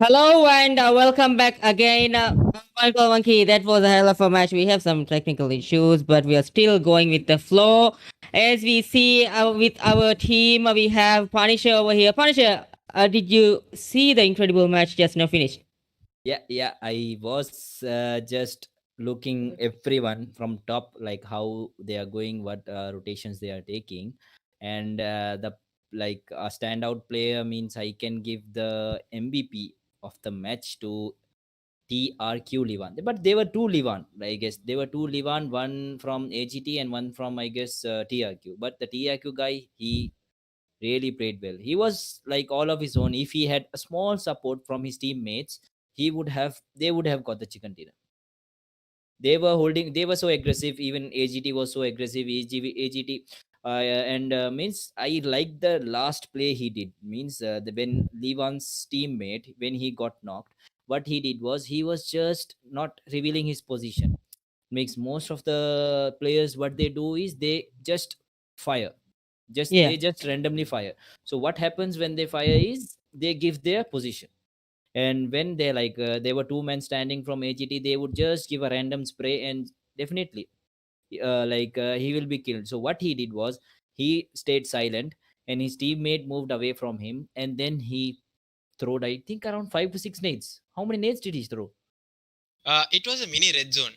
Hello and welcome back again. Michael Monkey, that was a hell of a match. We have some technical issues, but we are still going with the flow. As we see with our team, we have Punisher over here. Punisher, did you see the incredible match just now finished? Yeah. I was just looking everyone from top, like how they are going, what rotations they are taking, and the like a standout player means I can give the MVP of the match to TRQ Livan. But they were two Livan, I guess. They were two Livan, one from AGT and one from, I guess, TRQ. But the TRQ guy, he really played well. He was like all of his own. If he had a small support from his teammates, they would have got the chicken dinner. They were so aggressive. Even AGT was so aggressive. AGT and means I like the last play he did. Means when Levan's teammate, when he got knocked, what he did was he was just not revealing his position. Makes most of the players, what they do is they just fire, Yeah. they just randomly fire. So what happens when they fire is they give their position, and when they there were two men standing from AGT, they would just give a random spray, and definitely he will be killed. So what he did was he stayed silent, and his teammate moved away from him, and then he throwed, I think, around 5 to 6 nades. How many nades did he throw? It was a mini red zone.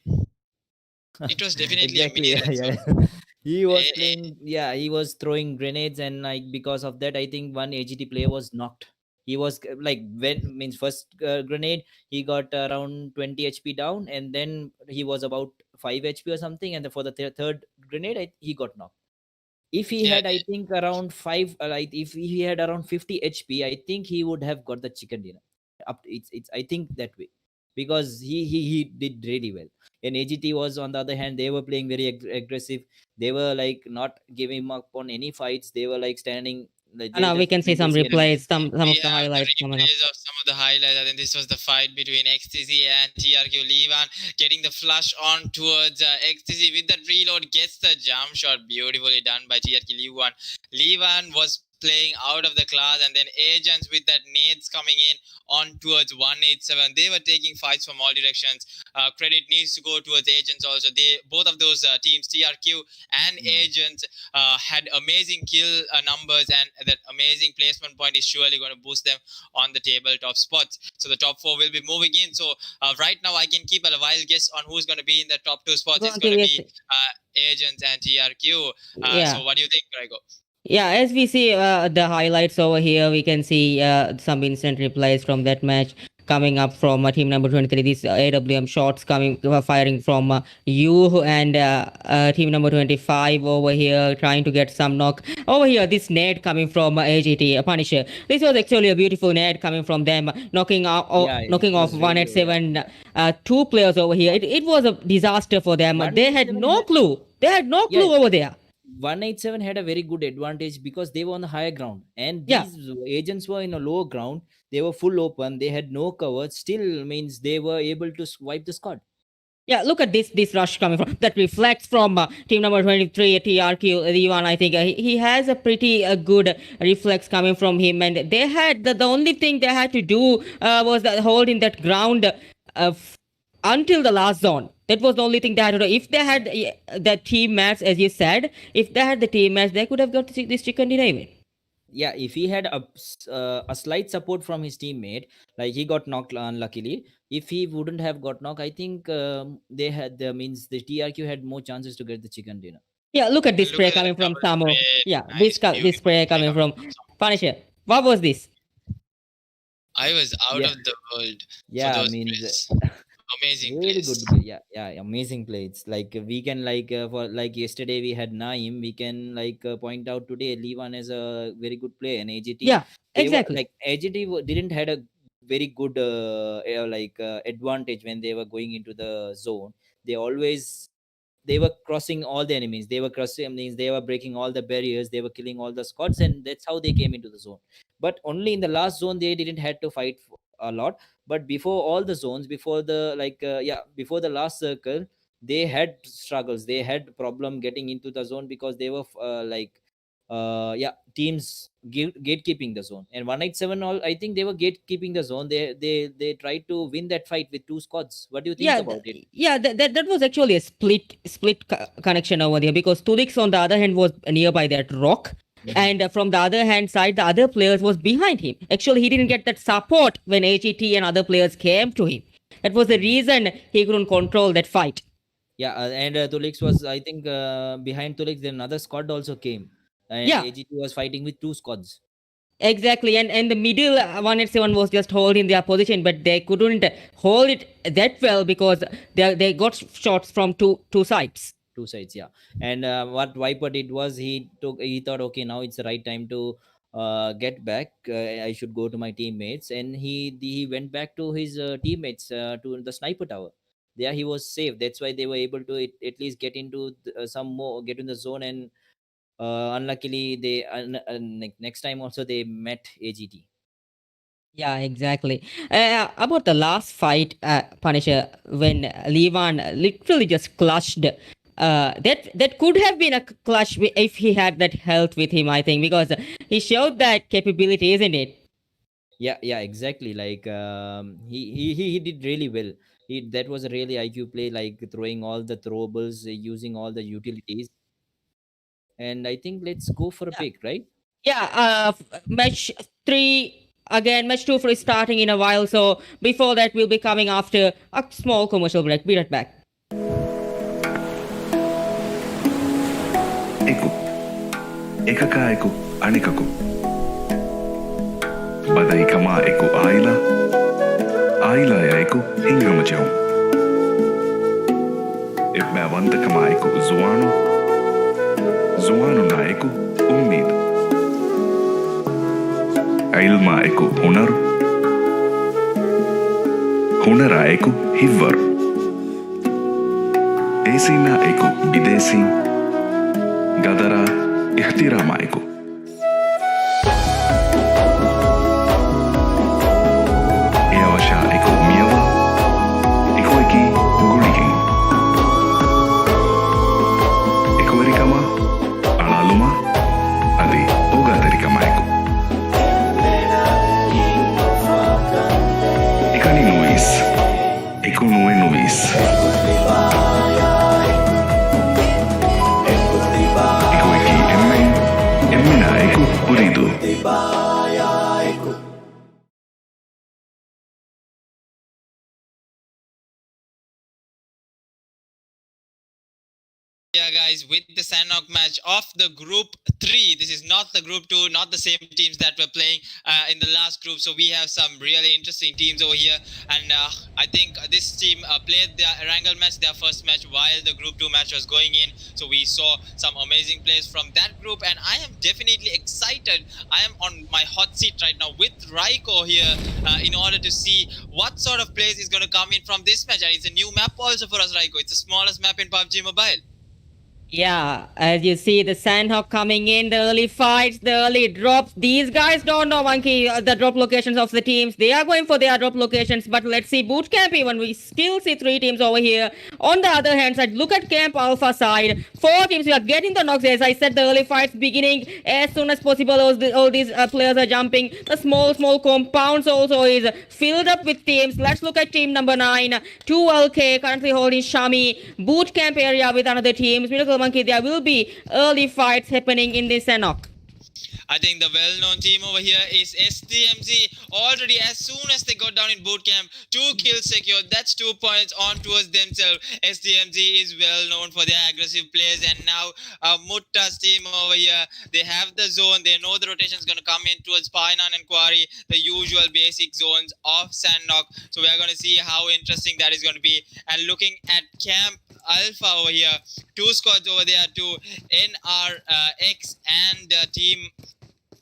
It was definitely a Exactly. mini Yeah, red zone. yeah. He was Eh, eh, playing, yeah, he was throwing grenades, and like because of that I think one AGT player was knocked. He was like, when means first grenade he got around 20 HP down, and then he was about 5 HP or something, and for the third grenade he got knocked. If he yeah, had, I think, around 5 like if he had around 50 HP, I think he would have got the chicken dinner. It's I think that way, because he did really well. And AGT was, on the other hand, they were playing very aggressive. They were like not giving up on any fights. They were like standing, like And they now we just can see some see yeah. anything. replays, some We of the have the highlights coming up. replays of some of the highlights. I think this was the fight between XTC and TRQ. Levan getting the flush on towards XTC with that reload, gets the jump shot, beautifully done by TRQ Levan. Levan was playing out of the class, and then agents with that nades coming in on towards 187. They were taking fights from all directions. Credit needs to go towards agents also. They both of those teams, TRQ and agents, had amazing kill numbers, and that amazing placement point is surely going to boost them on the tabletop spots. So the top four will be moving in. So right now I can keep a wild guess on who's going to be in the top two spots. It's going to be agents and TRQ. Yeah. So what do you think, Grego? Yeah, as we see the highlights over here, we can see some instant replies from that match coming up from team number 23. These AWM shots coming, firing from you and team number 25 over here, trying to get some knock. Over here, this nade coming from AGT, Punisher. This was actually a beautiful nade coming from them, knocking out, Yeah, it knocking off was really, yeah. 187, two players over here. It was a disaster for them. They had 187 no had, clue. They had no yeah, clue over there. 187 had a very good advantage because they were on the higher ground, and Yeah. these agents were in a lower ground. They were full open, they had no cover, still means they were able to wipe the squad. Yeah, look at this rush coming from that reflects from team number 23 TRQ Ivan. I think he has a pretty good reflex coming from him, and they had the only thing they had to do was that hold in that ground until the last zone. That was the only thing they had to do. If they had the team match, as you said, if they had the team match, they could have got this chicken dinner even. Yeah, if he had a slight support from his teammate, like he got knocked unluckily. If he wouldn't have got knocked, I think they had the means the TRQ had more chances to get the chicken dinner. Yeah, look at this Look spray at that coming from double Samo. spray. Yeah, Nice, this beautiful spray play coming coming from from Sam. Punisher. What was this? I was out Yeah, of the world for yeah, those means plays. Amazing Really place. good. Yeah, amazing play. It's like we can like for like yesterday we had Naim. We can like point out today Levan is a very good player, and AGT Yeah, they were exactly. like AGT didn't had a very good advantage when they were going into the zone. They always they were crossing all the enemies. They were crossing means they were breaking all the barriers. They were killing all the squads, and that's how they came into the zone. But only in the last zone they didn't had to fight a lot. But before all the zones, before the before the last circle, they had struggles. They had problem getting into the zone because they were teams gatekeeping the zone. And 187 all I think they were gatekeeping the zone. They tried to win that fight with two squads. What do you think Yeah, about it? that was actually a split connection over there, because Tulix on the other hand was nearby that rock, Mhm. and from the other hand side the other players was behind him. Actually, he didn't get that support when AGT and other players came to him. That was the reason he couldn't control that fight. Yeah, and Tulix was, I think, behind Tulix. Then another squad also came, and Yeah, AGT was fighting with two squads. exactly. And the middle 187 was just holding their position, but they couldn't hold it that well because they got shots from two sides. Two sides, yeah. And what Viper did was he thought, okay, now it's the right time to get back. I should go to my teammates, and he went back to his teammates to the sniper tower. There he was safe. That's why they were able to at least get into some more, get in the zone. And unluckily they next time also they met AGT. Yeah, exactly. About the last fight, Punisher, when Levan literally just clutched. That could have been a clutch if he had that health with him, I think, because he showed that capability, isn't it? Yeah, exactly. Like he did really well. That was a really IQ play, like throwing all the throwables, using all the utilities. And I think let's go for a Yeah. pick, right? Yeah, match three again. Match two for starting in a while. So before that, we'll be coming after a small commercial break. Be right back. Eku. Ekaka eku anikaku. Badai kama eku aila. Aila ya eku hingama jehum. Ibba wanta kama eku zuano. Zuano na eku ummid. Ilma eku hunaru. Hunara eku hivvaru. Esina eku bidesi. Gadara ihtirama eku. Eawasha eku miyawa. Ikoiki guligin. Ekuerikama. Alaluma. Adi ogadarikama eku. Ikani nuis. Eku nue nuis. Ikoiki emmen. Emmena eku uridu. Yeah, guys, with the Sanok match of the group 3, this is not the group 2, not the same teams that were playing in the last group. So we have some really interesting teams over here, and I think this team played their Erangel match, their first match, while the group 2 match was going in. So we saw some amazing plays from that group, and I am definitely excited. I am on my hot seat right now with Raiko here in order to see what sort of plays is going to come in from this match. And it's a new map also for us, Raiko. It's the smallest map in PUBG Mobile. Yeah, as you see the Sandhawk coming in, the early fights, the early drops. These guys don't know, Monkey, the drop locations of the teams. They are going for their drop locations, but let's see boot camp even. We still see 3 teams over here. On the other hand side, look at Camp Alpha side. 4 teams, we are getting the knocks. As I said, the early fights beginning as soon as possible. All these players are jumping. The small compounds also is filled up with teams. Let's look at team number 9. 2LK currently holding Shami. Boot camp area with another team. Miracle Monkey, there will be early fights happening in this Sanok. I think the well-known team over here is STMZ. Already, as soon as they got down in boot camp, 2 kills secured. That's 2 points on towards themselves. STMZ is well known for their aggressive plays, and now Mutta's team over here, they have the zone. They know the rotation is going to come in towards Painan and Quarry, the usual basic zones of Sandknock. So we are going to see how interesting that is going to be. And looking at Camp Alpha over here, 2 squads over there to NRX and Team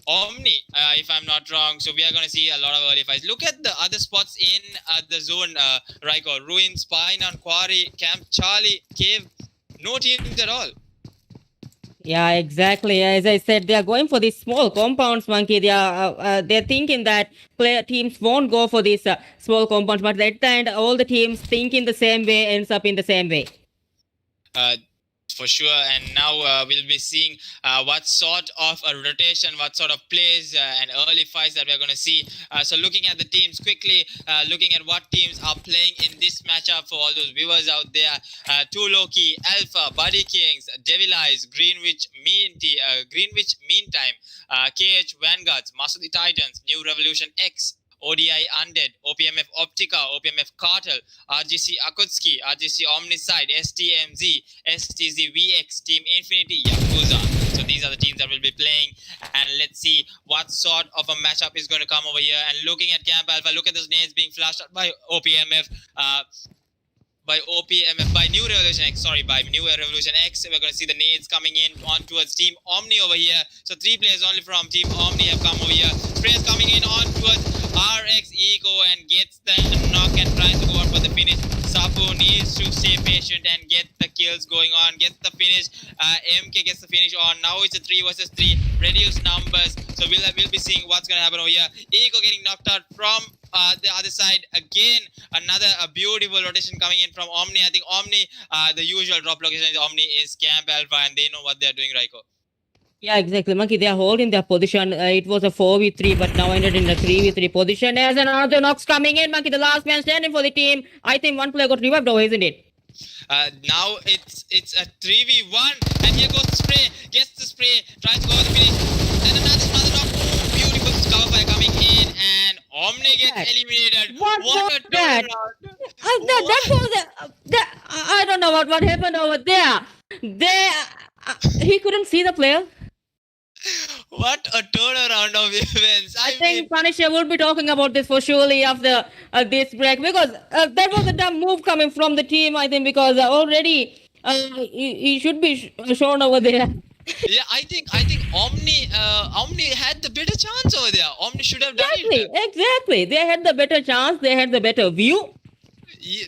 Omni, if I'm not wrong. So we are going to see a lot of early fights. Look at the other spots in the zone, Raiko. Ruins, Painan, Quarry, Camp Charlie, Cave. No teams at all. Yeah, exactly. As I said, they are going for these small compounds, Monkey. They're thinking that player teams won't go for these small compounds, but at the end, all the teams think in the same way, ends up in the same way. For sure. And now we'll be seeing what sort of a rotation, what sort of plays and early fights that we're going to see. So looking at the teams quickly, looking at what teams are playing in this matchup for all those viewers out there. Too Loki, Alpha, Buddy Kings, Devil Eyes, Greenwich Meantime, KH Vanguards, Masudi Titans, New Revolution X, ODI Undead, OPMF Optica, OPMF Cartel, RGC Akutski, RGC Omnicide, STMZ, STZ VX, Team Infinity, Yakuza. So these are the teams that will be playing, and let's see what sort of a matchup is going to come over here. And looking at Camp Alpha, look at those nades being flashed out by OPMF. By New Revolution X, we're going to see the nades coming in on towards Team Omni over here. So 3 players only from Team Omni have come over here. Sprays coming in on towards RX Eco and gets the knock and tries to go out for the finish. Sapu needs to stay patient and get the kills going on, gets the finish. MK gets the finish on. Now it's a 3 versus 3, reduced numbers. So we'll be seeing what's going to happen over here. Eco getting knocked out from the other side. Again, another beautiful rotation coming in from Omni. I think Omni, the usual drop location is Omni is Camp Alpha, and they know what they're doing, Raiko. Yeah, exactly, Monkey. They are holding their position. It was a 4v3, but now ended in a 3v3 position. As another knocks coming in, Monkey, the last man standing for the team. I think one player got revived over, isn't it? Now it's a 3v1, and here goes the spray. Gets the spray, tries to go to the finish. Then another knock. Oh, beautiful cover fire coming in, and Omni gets eliminated. What was a that? turnaround. That was I don't know what happened over there. He couldn't see the player. What a turnaround of events. I think Punisher will be talking about this for surely after this break, because that was a dumb move coming from the team, I think, because already he should be shown over there. Yeah, I think Omni had the better chance over there. Omni should have done it. Exactly. They had the better chance. They had the better view.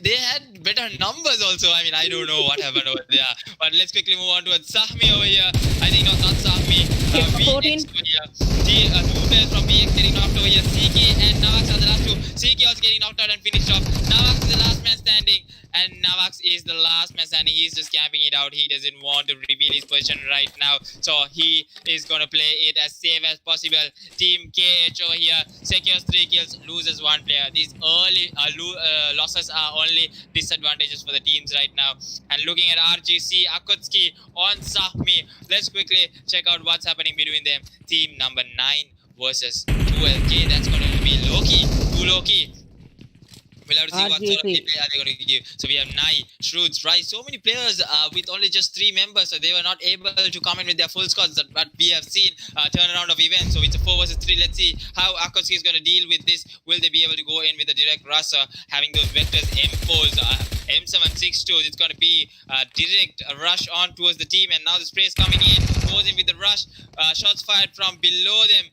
They had better numbers also. I mean, I don't know what happened over there. But let's quickly move on to Sahmi over here. I think not Sahmi. VX over here. 2 players from VX getting knocked over here. CK and Navax are the last 2. CK also getting knocked out and finished off. Navax is the last man standing. And Navax is the last man standing. He's just camping it out. He doesn't want to reveal his position right now. So he is going to play it as safe as possible. Team KH over here secures 3 kills, loses 1 player. These early losses are only disadvantages for the teams right now. And looking at RGC, Akutski on Sahmi. Let's quickly check out what's happening between them. Team number 9 versus 2LK. That's going to be Loki. 2 Loki. We'll have to see what sort of play are they going to give. So we have Nai, Shroods, Rice. So many players with only just 3 members. So they were not able to come in with their full squads. But we have seen turnaround of events. So it's a 4 versus 3. Let's see how Akutski is going to deal with this. Will they be able to go in with a direct rush, having those vectors M4s, M762s? It's going to be a direct rush on towards the team. And now the spray is coming in. Goes in with the rush. Shots fired from below them.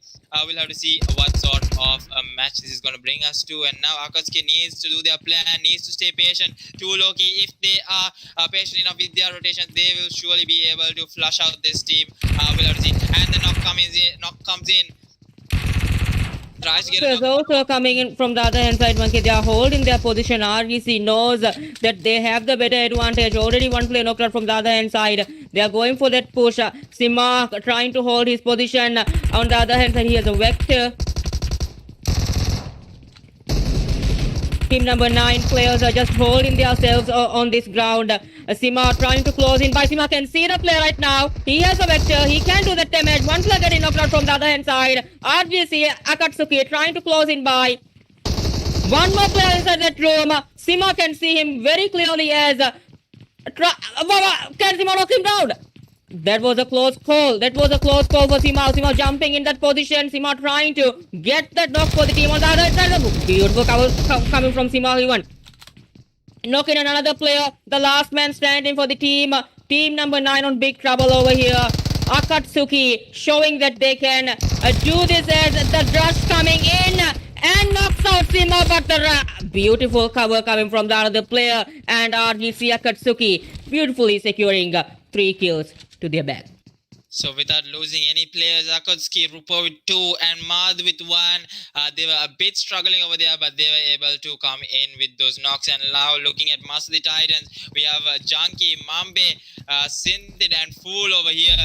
We'll have to see what sort of a match this is going to bring us to. And now Akutski needs to do their plan, needs to stay patient. 2 Loki, if they are patient enough with their rotations, they will surely be able to flush out this team. We'll have to see. And the knock comes in. Tries to get There's also coming in from the other hand side, Monkey. They are holding their position. RGC knows that they have the better advantage. Already 1 player knocked out from the other hand side. They are going for that push. Simak trying to hold his position. On the other hand side, he has a vector. Team number 9 players are just holding themselves on this ground. Sima trying to close in by Sima can see the play right now. He has a vector. He can do the damage. One player getting knocked out from the other hand side. RGC Akatsuki trying to close in by. One more player inside that room. Sima can see him very clearly as. Can Sima knock him down? That was a close call. That was a close call for Sima. Sima jumping in that position. Sima trying to get that knock for the team on the other side. Beautiful cover coming from Sima even. Knocking another player. The last man standing for the team. Team number 9 on big trouble over here. Akatsuki showing that they can do this as the rush coming in and knocks out Sima, but the beautiful cover coming from the other player and RGC Akatsuki beautifully securing 3 kills to their bag. So without losing any players, Akatsuki, Rupo with 2 and Madh with 1. They were a bit struggling over there, but they were able to come in with those knocks. And now looking at Master the Titans, we have Junkie, Mambe, Sindid and Fool over here.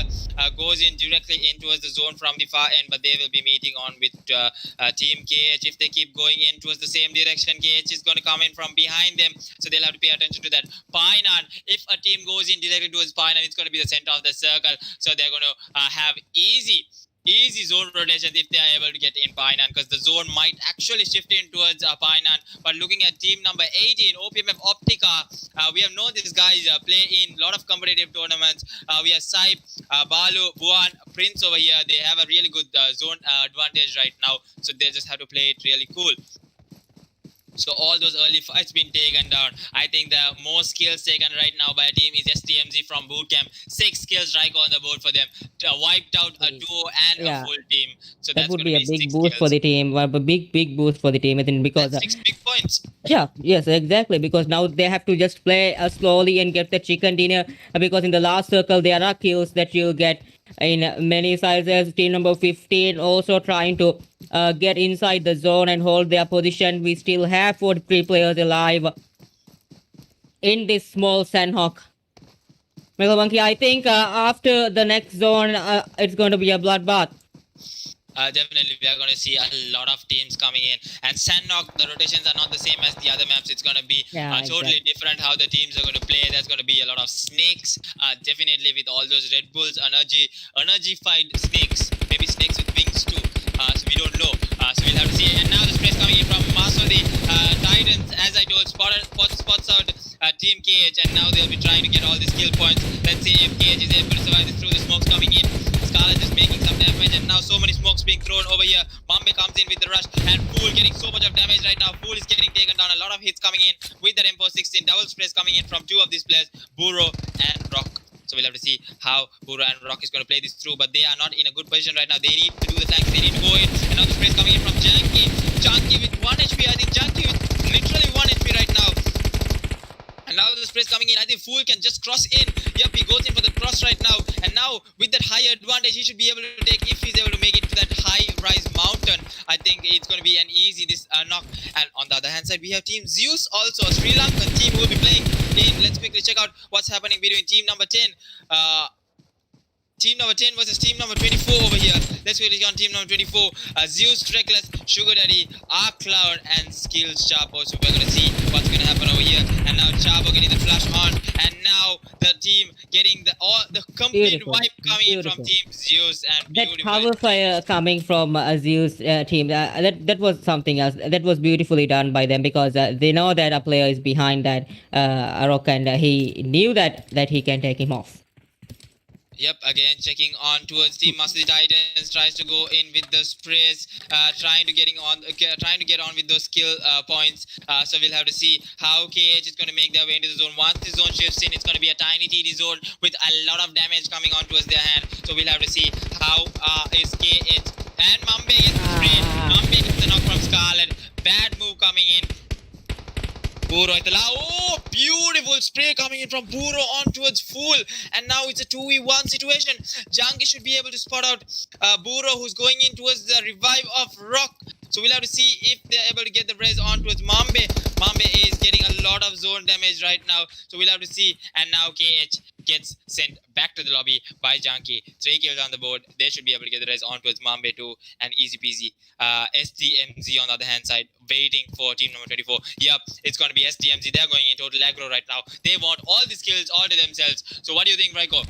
Goes in directly in towards the zone from the far end, but they will be meeting on with Team KH. If they keep going in towards the same direction, KH is going to come in from behind them. So they'll have to pay attention to that. Painan, if a team goes in directly towards Painan, it's going to be the center of the circle. So they're going to have easy zone rotation if they are able to get in Painan, because the zone might actually shift in towards Painan. But looking at team number 18, OPMF Optica, we have known these guys play in a lot of competitive tournaments. We have Saip, Balu, Buan, Prince over here. They have a really good zone advantage right now, so they just have to play it really cool. So all those early fights been taken down. I think the most skills taken right now by a team is STMZ from Bootcamp. 6 kills right on the board for them. Wiped out a duo and a full team. So that would be a big 6 boost kills. for the team. A big boost for the team, I think, because That's 6 big points. yes, exactly. Because now they have to just play slowly and get the chicken dinner. Because in the last circle there are kills that you'll get in many sizes. Team number 15 also trying to get inside the zone and hold their position. We still have 43 players alive in this small Sandhawk. Mega Monkey, I think after the next zone, it's going to be a bloodbath. Definitely, we are going to see a lot of teams coming in. And Sandhawk, the rotations are not the same as the other maps. It's going to be totally different how the teams are going to play. There's going to be a lot of snakes. Definitely with all those Red Bulls, energy-fied snakes. Maybe snakes with wings too. So we don't know. So we'll have to see. And now the sprays coming in from Masudi. Titans, as I told, spots out Team KH. And now they'll be trying to get all the skill points. Let's see if KH is able to survive this through the smokes coming in. Scarlet is making some damage, and now so many smokes being thrown over here. Mambe comes in with the rush, and Fool getting so much of damage right now. Fool is getting taken down. A lot of hits coming in with that M416. Double sprays coming in from 2 of these players, Burrow and Rock. So we'll have to see how Burrow and Rock is going to play this through, but they are not in a good position right now. They need to do the tanks. They need to go in, and now the sprays coming in from Janky. Janky with 1 HP. I think Janky with literally 1 HP right now. And now the sprays coming in. I think Fool can just cross in. Yep, he goes in for the cross right now. And now with that high advantage, he should be able to take, if he's able to make it to that high rise mountain, I think it's going to be an easy knock. And on the other hand side, we have Team Zeus also, a Sri Lankan team who will be playing in. Let's quickly check out what's happening between team number 10. Team number 10 versus team number 24 over here. Let's quickly on team number 24. Zeus, Treckless, Sugar Daddy, Arc Cloud, and Skills Chapo. So we're going to see what's going to happen over here. And now Chapo getting the flash on. And now the team getting the complete wipe coming in from Team Zeus. And that cover fire coming from Zeus team, that was something else. That was beautifully done by them, because they know that a player is behind that rock, and he knew that he can take him off. Yep, again checking on towards Team Master the Titans, tries to go in with the sprays, trying to get on with those skill points. So we'll have to see how KH is going to make their way into the zone. Once the zone shifts in, it's going to be a tiny TD zone with a lot of damage coming on towards their hand. So we'll have to see how is KH. And Mambe gets the spray. Mambe gets the knock from Scarlet. Bad move coming in. Burrow, oh, beautiful spray coming in from Burrow on towards Fool. And now it's a 2v1 situation. Janki should be able to spot out Burrow, who's going in towards the revive of Rock. So we'll have to see if they're able to get the raise on towards Mambe. Mambe is getting a lot of zone damage right now. So we'll have to see. And now KH gets sent back to the lobby by Janki. 3 kills on the board. They should be able to get the raise on towards Mambe too. And easy peasy. SDMZ on the other hand side, waiting for team number 24. Yep, it's going to be SDMZ. They're going in total aggro right now. They want all the skills all to themselves. So what do you think, Raiko?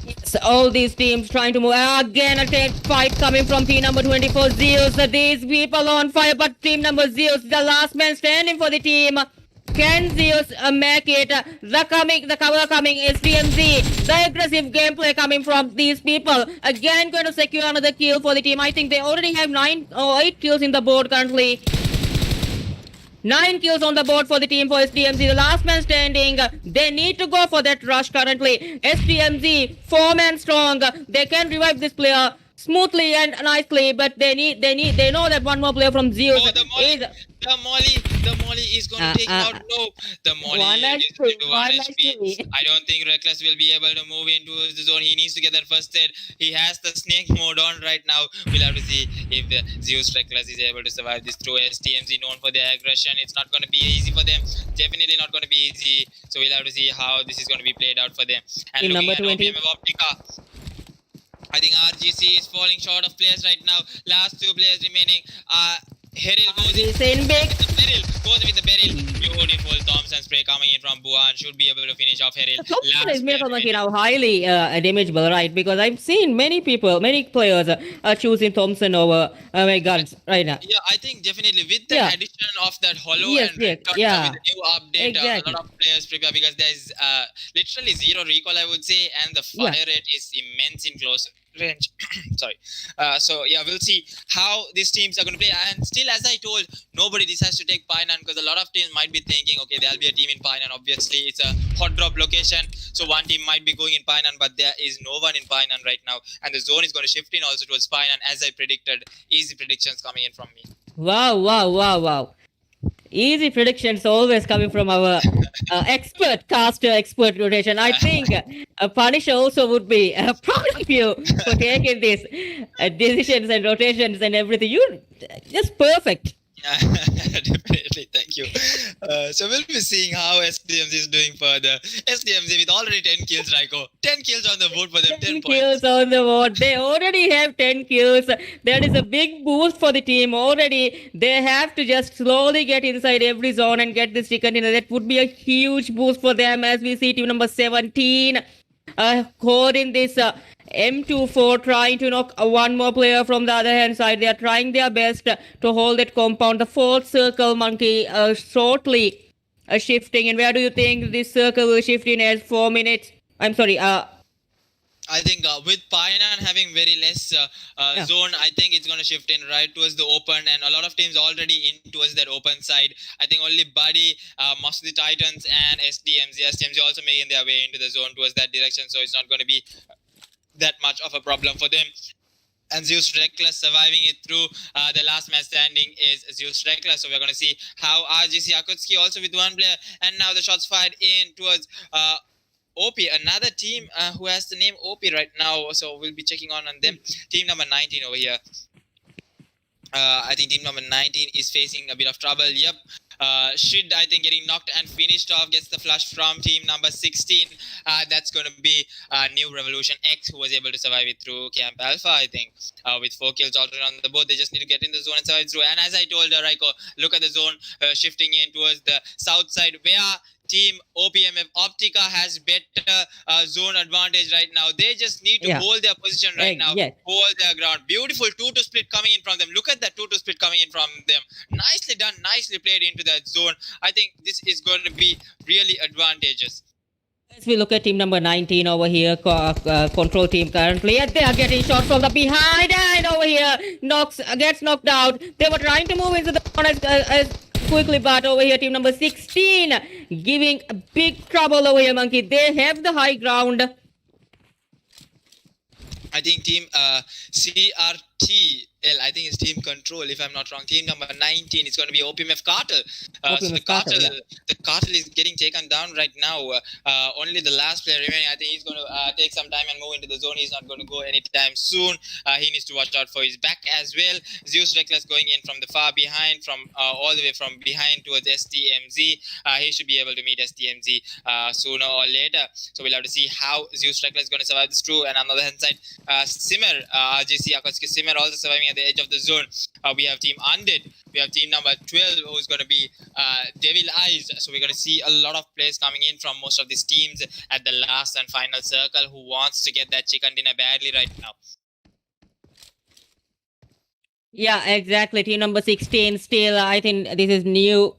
Yes, all these teams trying to move. Again, a fight coming from team number 24, Zeus. These people on fire, but team number Zeus, the last man standing for the team. Can Zeus make it? The cover coming is TMZ. The aggressive gameplay coming from these people. Again, going to secure another kill for the team. I think they already have 9 or 8 kills in the board currently. 9 kills on the board for the team for SDMZ. The last man standing. They need to go for that rush currently. SDMZ, 4-man strong. They can revive this player smoothly and nicely, but they know that one more player from Zeus Oh, the Molly is going to take him out. No, the Molly is going to 1 HP. I don't think Reckless will be able to move into the zone. He needs to get that first aid. He has the snake mode on right now. We'll have to see if the Zeus Reckless is able to survive this through. STMZ known for their aggression. It's not going to be easy for them. Definitely not going to be easy. So we'll have to see how this is going to be played out for them. And In looking number at 20. OPM of Optica, I think RGC is falling short of players right now. Last 2 players remaining. Heril goes in. Goes with the barrel. Beautiful Thompson spray coming in from Buan. Should be able to finish off Heril. Thompson is now highly damageable, right? Because I've seen many players choosing Thompson over my guns right now. Yeah, I think definitely with the addition of that hollow Yes, and yes, with yeah. the new update, Exactly. a lot of players prepare because there's literally 0 recall, I would say, and the fire rate is immense in close range. Sorry. So yeah, we'll see how these teams are going to play. And still, as I told, nobody decides to take Painan because a lot of teams might be thinking, okay, there'll be a team in Painan. Obviously, it's a hot drop location, so one team might be going in Painan, but there is no one in Painan right now, and the zone is going to shift in also towards Painan, as I predicted. Easy predictions coming in from me. Wow. Easy predictions always coming from our expert rotation. I think Punisher also would be proud of you for taking these decisions and rotations and everything. You just perfect. Definitely, thank you. So we'll be seeing how SDMZ is doing further. SDMZ with already 10 kills, Raiko. 10 kills on the board for them, 10 points. Kills on the board. They already have 10 kills. That is a big boost for the team already. They have to just slowly get inside every zone and get this chicken in. That would be a huge boost for them, as we see team number 17 holding this M24, trying to knock one more player from the other hand side. They are trying their best to hold that compound. The 4th circle, Monkey, shortly shifting. And where do you think this circle will shift in as 4 minutes? I'm sorry. I think with Painan having very less zone, I think it's going to shift in right towards the open, and a lot of teams already in towards that open side. I think only Buddy, most of the Titans, and SDMZ also making their way into the zone towards that direction, so it's not going to be that much of a problem for them. And Zeus Reckless surviving it through. The last man standing is Zeus Reckless. So we're going to see how RGC Akutski also with 1 player. And now the shots fired in towards OP, another team who has the name OP right now. So we'll be checking on them. Team number 19 over here. I think team number 19 is facing a bit of trouble. Yep. Shid, I think, getting knocked and finished off, gets the flush from team number 16. That's going to be New Revolution X, who was able to survive it through Camp Alpha, I think, with 4 kills already on the board. They just need to get in the zone and survive through. And as I told Raiko, look at the zone shifting in towards the south side, where team OPMF Optica has better zone advantage right now. They just need to hold their position right now, hold their ground. Beautiful 2-2 split coming in from them. Look at that 2-2 split coming in from them. Nicely done, nicely played into that zone. I think this is going to be really advantageous. As we look at team number 19 over here, control team currently, and they are getting shot from the behind, and over here, gets knocked out. They were trying to move into the corner as quickly, but over here, team number 16 giving a big trouble over here, Monkey. They have the high ground. I think team CRTL, I think it's team control, if I'm not wrong. Team number 19 is going to be OPMF Cartel. So the Cartel is getting taken down right now. Only the last player remaining, I think he's going to take some time and move into the zone. He's not going to go anytime soon. He needs to watch out for his back as well. Zeus Reckless going in from the far behind, from all the way from behind towards STMZ. He should be able to meet STMZ sooner or later. So we'll have to see how Zeus Reckless is going to survive this through. And on the other hand side, Simmer, RGC Akatsuki Simmer also surviving at the edge of the zone. We have Team Undead. We have team number 12 who's going to be Devil Eyes. So we're going to see a lot of players coming in from most of these teams at the last and final circle who wants to get that chicken dinner badly right now. Yeah, exactly. Team number 16 still, I think this is new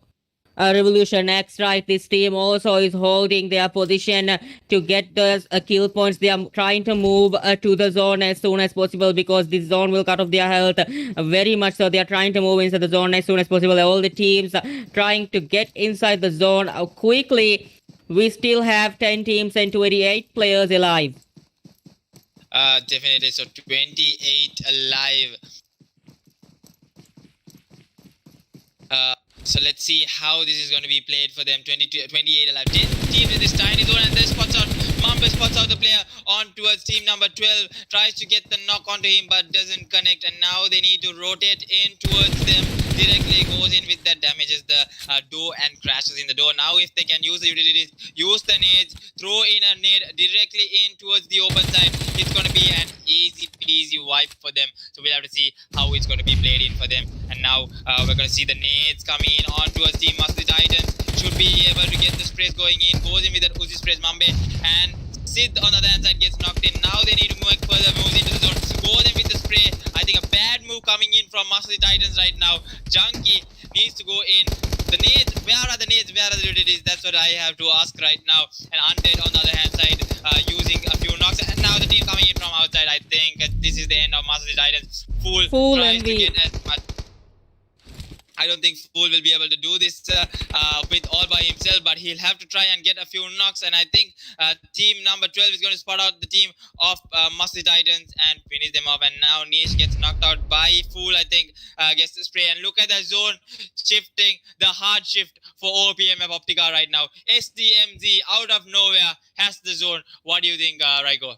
Revolution X, right? This team also is holding their position to get the kill points. They are trying to move to the zone as soon as possible because this zone will cut off their health very much. So they are trying to move into the zone as soon as possible. All the teams trying to get inside the zone quickly. We still have 10 teams and 28 players alive. Definitely. So 28 alive. So let's see how this is going to be played for them. 28 alive. 10 teams in this tiny zone, and they spots out. Mamba spots out the player on towards team number 12. Tries to get the knock onto him, but doesn't connect. And now they need to rotate in towards them. Directly goes in with that, damages the door and crashes in the door. Now if they can use the utilities, use the nades, throw in a nade directly in towards the open side, it's going to be an easy peasy wipe for them. So we'll have to see how it's going to be played in for them. And now we're going to see the nades coming in on towards Team Muscle Titans. Should be able to get the sprays going in. Goes in with that Uzi sprays Mambe. And Sid on the other hand side gets knocked in. Now they need to move further moves into the zone. Goes in with the spray. I think a bad move coming in from Muscle Titans right now. Junkie needs to go in. The nades, where are the nades? Where are the utilities? That's what I have to ask right now. And Undead on the other hand side using a few knocks. And now the team coming in from outside. I think this is the end of Muscle Titans. Fool tries to get as much. I don't think Fool will be able to do this with all by himself, but he'll have to try and get a few knocks. And I think team number 12 is going to spot out the team of Muscle Titans and finish them off. And now Niche gets knocked out by Fool, I think, gets the spray. And look at the zone shifting, the hard shift for OPMF Optica right now. SDMZ out of nowhere has the zone. What do you think, Raiko?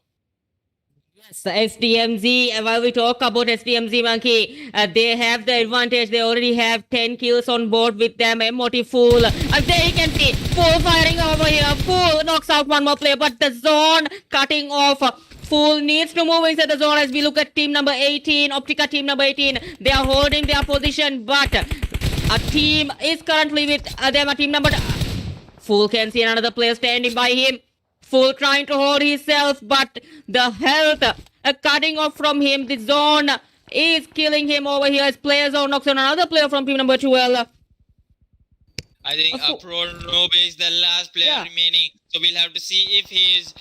Yes, SDMZ, while we talk about SDMZ Monkey, they have the advantage. They already have 10 kills on board with them. MOT Fool, there you can see Fool firing over here. Fool knocks out one more player, but the zone cutting off. Fool needs to move inside the zone as we look at team number 18, Optica team number 18. They are holding their position, but a team is currently with them. A team number... Fool can see another player standing by him. Fool trying to hold himself, but the health cutting off from him. The zone is killing him over here as player zone knocks on another player from team number 12. I think Pro Nobe is the last player remaining. So we'll have to see if he's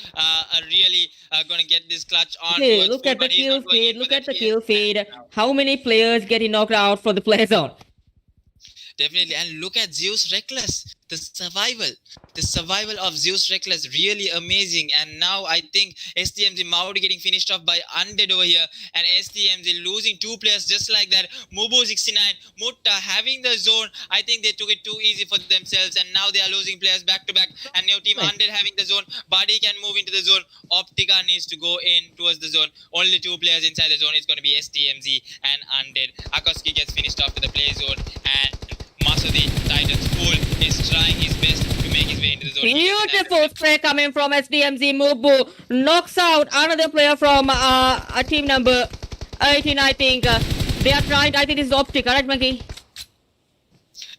really going to get this clutch on. Okay, look at the kill feed. Look at the kill feed. How many players getting knocked out for the player zone? Definitely. And look at Zeus Reckless. The survival of Zeus Reckless, really amazing. And now I think STMZ Maudi getting finished off by Undead over here, and STMZ losing two players just like that. Mubu 69, Mutta having the zone. I think they took it too easy for themselves, and now they are losing players back to back. And now team Undead having the zone. Buddy can move into the zone. Optica needs to go in towards the zone. Only two players inside the zone. It's going to be STMZ and Undead. Akatsuki gets finished off to the play zone, and Masudi Titans Fool is trying his best to make his way into the zone. Beautiful spray coming from SDMZ. Mubu knocks out another player from team number 18, I think. They are trying, I think this is Optica, right, Monkey?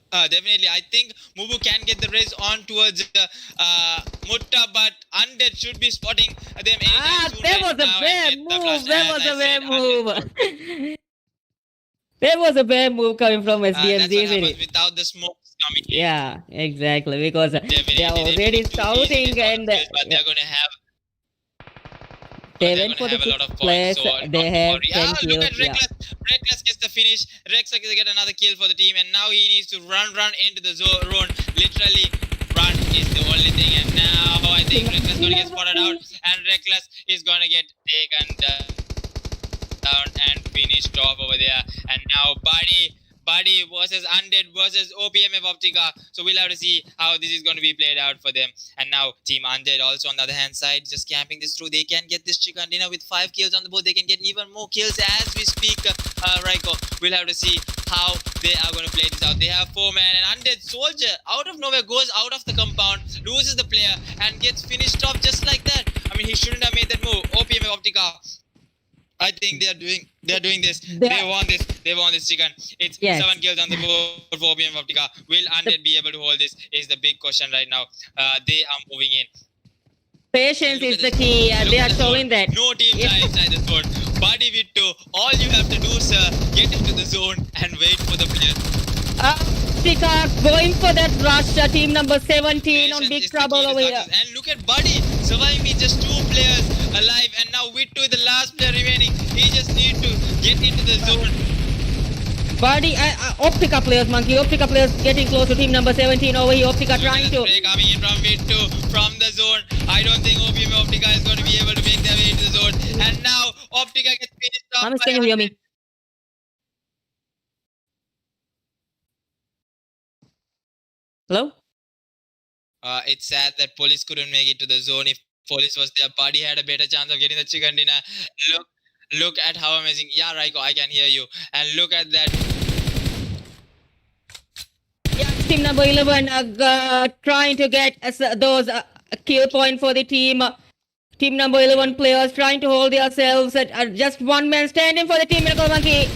Definitely. I think Mubu can get the race on towards Mutta, but Undead should be spotting them anytime soon. There was a bad move. There was a bad move. There was a bad move coming from SDMZ. That's what happens without the smokes coming in. Yeah, exactly. Because they are already shouting and... But they're going to have... They went for the fifth place. They have 10 kills. Look at Reckless. Reckless gets the finish. Reckless gets another kill for the team. And now he needs to run into the zone. Literally, run is the only thing. And now I think Reckless is going to get spotted out. And Reckless is going to get taken down and finished off over there. And now Buddy versus Undead versus OPMF Optica. So we'll have to see how this is going to be played out for them. And now Team Undead also on the other hand side, just camping this through. They can get this chicken dinner with 5 kills on the board. They can get even more kills as we speak. Raiko, we'll have to see how they are going to play this out. They have 4 man, and Undead Soldier out of nowhere goes out of the compound, loses the player, and gets finished off just like that. I mean, he shouldn't have made that move. OPMF Optica, I think they are doing this. They won this. They won this chicken. It's 7 kills on the board for OPM Optica. Will Undead be able to hold this? Is the big question right now. They are moving in. Patience is the key. They are showing that. No teams are inside the zone. Buddy Vittu, all you have to do, sir, get into the zone and wait for the players. Optica going for that rush. Team number 17 on big trouble over here. And look at Buddy surviving just 2 players alive, and now Vittu is the last player remaining. He just needs to get into the zone. Buddy, Optica players, Monkey. Optica players getting close to team number 17 over here. Optica trying to. Coming in from Vittu from the zone. I don't think OPM Optica is going to be able to make their way into the zone. And now Optica gets finished off. Thomas, can you hear me? Hello? It's sad that Police couldn't make it to the zone. If Police was there, Buddy had a better chance of getting the chicken dinner. Look at how amazing. Yeah, Raiko, I can hear you. And look at that. Yeah, team number 11 trying to get those kill point for the team. Team number 11 players trying to hold themselves at just one man standing for the team Miracle Monkey.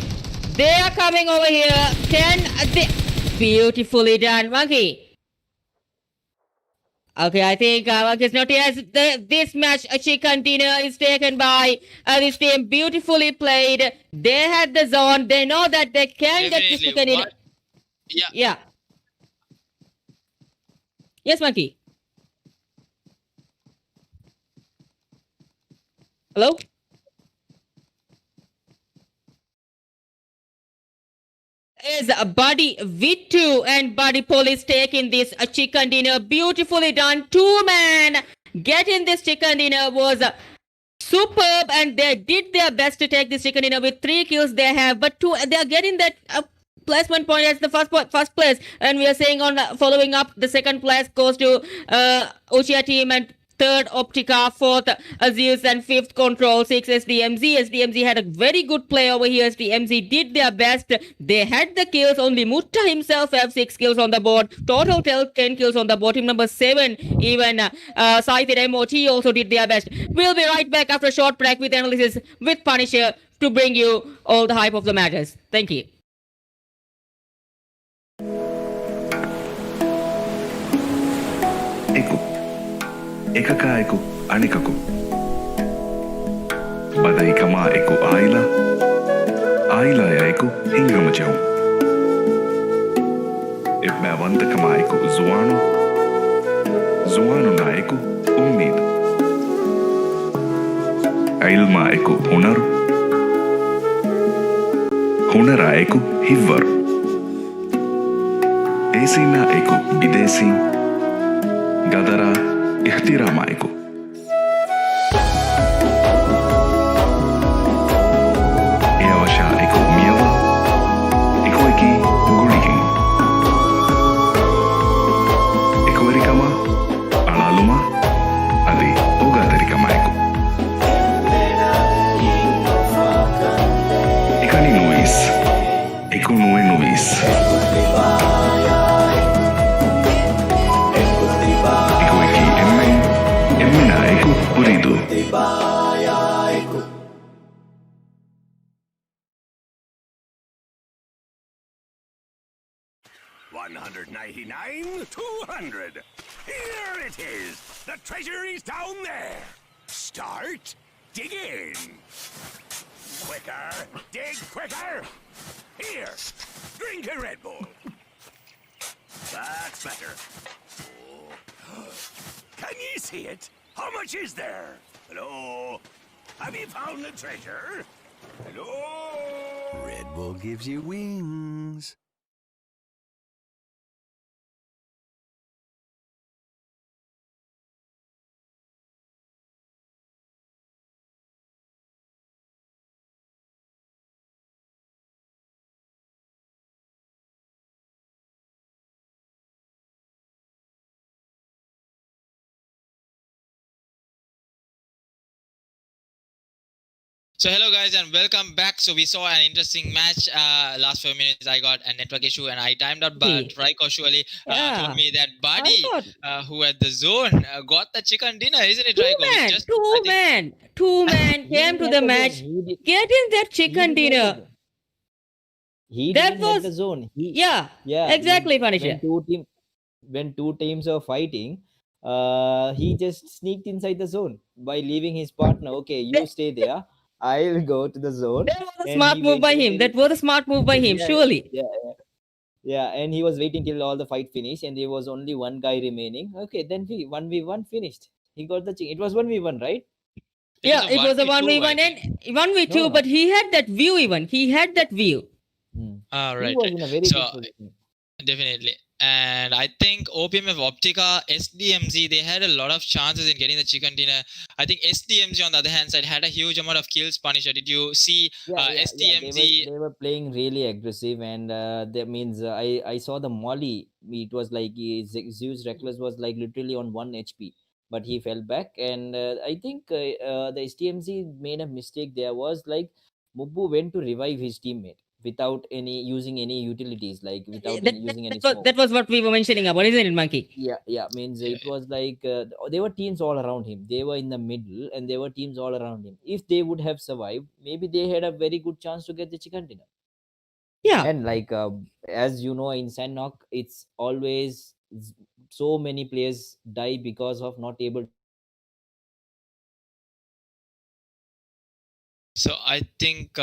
They are coming over here. 10. Beautifully done, Monkey. Okay, I think Monkey's not here. This match, a chicken dinner is taken by this team. Beautifully played. They had the zone. They know that they can get this chicken dinner. Yeah. Yes, Monkey. Hello? Is Buddy Vittu and Buddy Police taking this chicken dinner. Beautifully done. 2 man getting this chicken dinner was superb, and they did their best to take this chicken dinner with 3 kills they have, but they are getting that placement point as the first place, and we are saying on following up, the second place goes to Uchiha team, and 3rd Optica, 4th Zeus, and 5th Control, 6 SDMZ. SDMZ had a very good play over here. SDMZ did their best. They had the kills. Only Mutta himself have 6 kills on the board. Total 10 kills on the board. Team number 7, even Scythe and MOT also did their best. We'll be right back after a short break with analysis with Punisher to bring you all the hype of the matches. Thank you. Ekakaiku anikaku. Badai kama eku aila yaiku hingama jau. Ebba wanta kama eku zuanu na eku ummid. Ailma eku hunara eku hivvar. Esina eku bidesi gadara احترامائكم يا وشائكم ميوا إكويكي غوليكين إكويريكما ألالوما أدي أوغادريكمائكم إكاني نويس إكو نوي نويس أريد 199, 200. Here it is. The treasure is down there. Start digging. Quicker. Dig quicker. Here. Drink a Red Bull. That's better. Oh. Can you see it? How much is there? Hello? Have you found the treasure? Hello? Red Bull gives you wings. So hello guys and welcome back. So we saw an interesting match. Last 5 minutes I got a network issue and I timed out, but Raiko surely told me that Buddy, who had the zone, got the chicken dinner, isn't it, Raiko? Two man came to the match, getting that chicken dinner. He That didn't hit was the zone. yeah, exactly, Punisher. When two teams are fighting, he just sneaked inside the zone by leaving his partner. Okay, you stay there. I'll go to the zone. That was a And smart he move by waited him. till- That was a smart move by him, Yeah, surely. yeah, and he was waiting till all the fight finished, and there was only one guy remaining. Okay, then we 1v1 finished. He got the It was 1v1, right? Yeah, it was a 1v1 and 1v2, No. but he had that view even. He had that view. Right. He was in a very So good position. definitely. And I think OPMF Optica, SDMZ, they had a lot of chances in getting the chicken dinner. I think SDMZ on the other hand side had a huge amount of kills. Punisher, did you see SDMZ? They were playing really aggressive, and that means I saw the Molly. It was like Zeus Reckless was like literally on 1 HP, but he fell back, and I think the STMZ made a mistake. There was like Mubbu went to revive his teammate without using any utilities, like without using any smoke. That was what we were mentioning about, isn't it, Monkey? Yeah, means it was like there were teams all around him. They were in the middle, and there were teams all around him. If they would have survived, maybe they had a very good chance to get the chicken dinner. Yeah. And like as you know, in Sandknock, it's always so many players die because of not able. So I think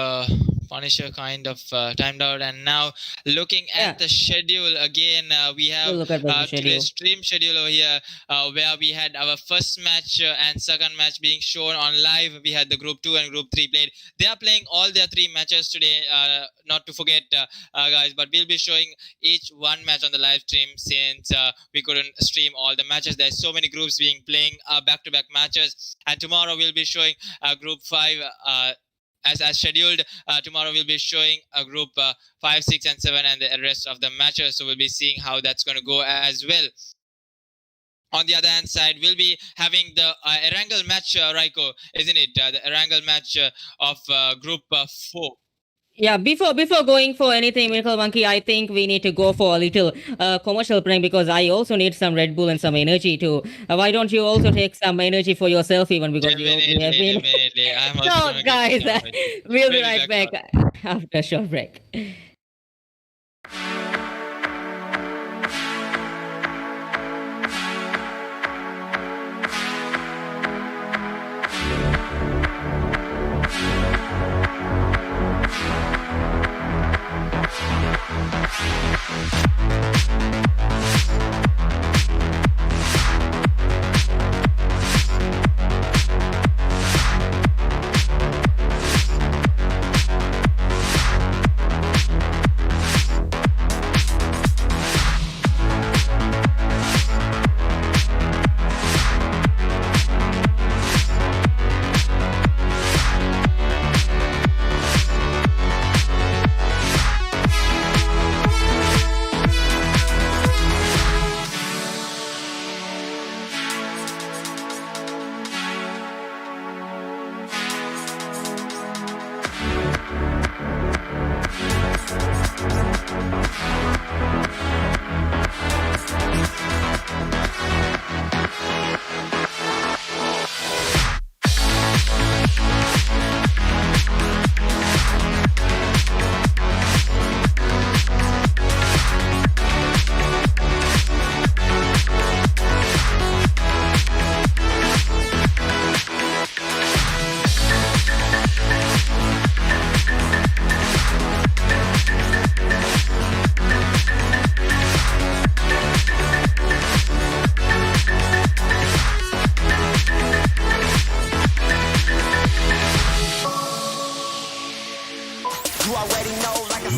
Punisher kind of timed out, and now looking at the schedule again, we have We'll look at the today's schedule. stream schedule over here, where we had our first match and second match being shown on live. We had the Group 2 and Group 3 played. They are playing all their 3 matches today, not to forget, guys, but we'll be showing each one match on the live stream since we couldn't stream all the matches. There's so many groups being playing back-to-back matches, and tomorrow we'll be showing Group 5 as scheduled. Tomorrow we'll be showing a Group 5, 6 and 7 and the rest of the matches, so we'll be seeing how that's going to go as well. On the other hand side, we'll be having the Erangel match, Raiko, isn't it? The Erangel match of Group 4. Yeah, before going for anything, Miracle Monkey, I think we need to go for a little commercial break, because I also need some Red Bull and some energy too. Why don't you also take some energy for yourself, even, because we have been. Definitely. I'm also So, gonna guys, get some we'll be We'll be right back back after a short break.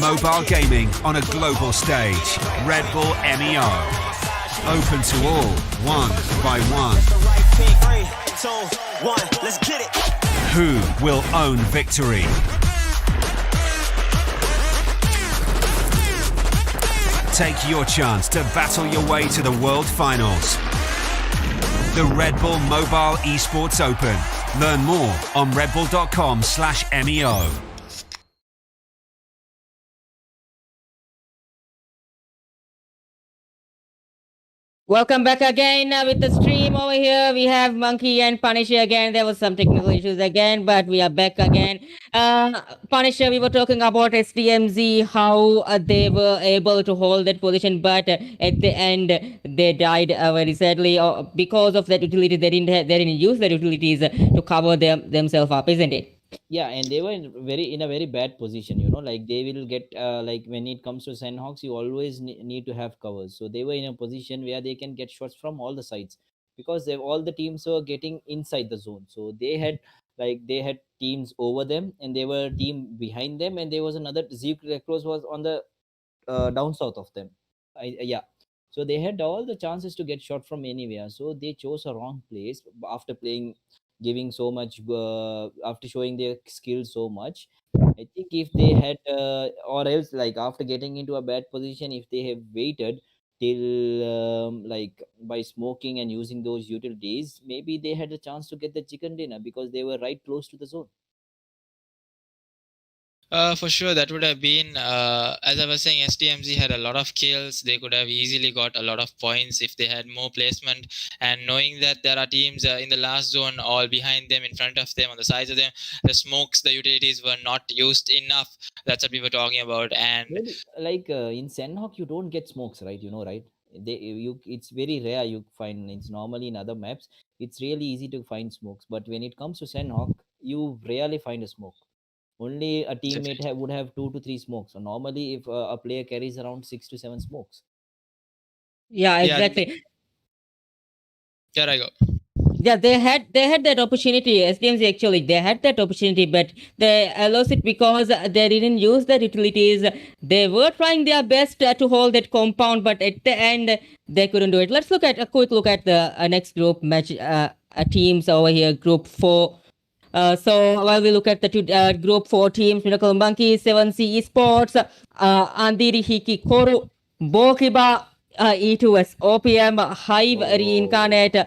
Mobile gaming on a global stage. Redbull Meo. Open to all, one by one. Who will own victory? Take your chance to battle your way to the World Finals. The Redbull Mobile Esports Open. Learn more on redbull.com/MEO. Welcome back again with the stream over here. We have Monkey and Punisher again. There was some technical issues again, but we are back again. Punisher, we were talking about STMZ, how they were able to hold that position, but at the end they died very sadly because of that utility. They didn't use their utilities to cover themselves up, isn't it? Yeah, and they were in a very bad position, like they will get like when it comes to Sandhawks, you always need to have covers. So they were in a position where they can get shots from all the sides, because all the teams were getting inside the zone. So they had teams over them, and they were team behind them, and there was another Zeke Recros was on the down south of them. Yeah. So they had all the chances to get shot from anywhere. So they chose a wrong place after playing, giving so much, after showing their skills so much. I think if they had, or else like after getting into a bad position, if they have waited till like by smoking and using those utilities, maybe they had a chance to get the chicken dinner because they were right close to the zone. For sure, that would have been, as I was saying, STMZ had a lot of kills. They could have easily got a lot of points if they had more placement. And knowing that there are teams in the last zone, all behind them, in front of them, on the sides of them, the smokes, the utilities were not used enough. That's what we were talking about. And Maybe like in Sandhawk, you don't get smokes, right? Right? It's very rare you find. It's normally in other maps. It's really easy to find smokes, but when it comes to Sandhawk, you rarely find a smoke. Only a teammate would have 2 to 3 smokes. So normally, if a player carries around 6 to 7 smokes. Yeah, Yeah. exactly. There I go. Yeah, they had that opportunity. SDMC actually they had that opportunity, but they lost it because they didn't use the utilities. They were trying their best to hold that compound, but at the end they couldn't do it. Let's look at a quick look at the next group match teams over here. Group 4. So while we look at the group 4 teams, Miracle Monkeys, 7C Esports, Andiri Hiki Koru, Bokiba, E2S, OPM, Hive Reincarnate,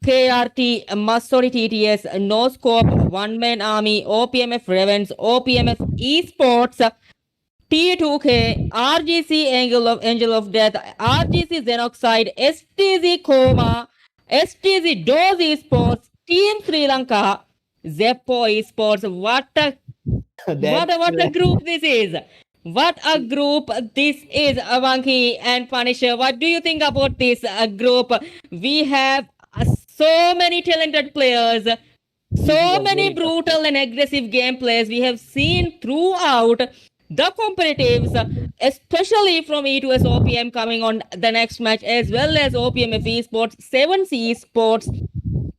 KRT, Masori TTS, No Scope, One Man Army, OPMF Ravens, OPMF Esports, T2K, RGC Angel of Death, RGC Xenoxide, STZ Coma, STZ Dose Esports, Team Sri Lanka, Zeppo Esports. What a group this is! What a group this is, Avanki and Punisher. What do you think about this group? We have so many talented players, so many brutal and aggressive gameplays we have seen throughout the competitives, especially from E2S OPM coming on the next match, as well as OPMF Esports, 7C Esports,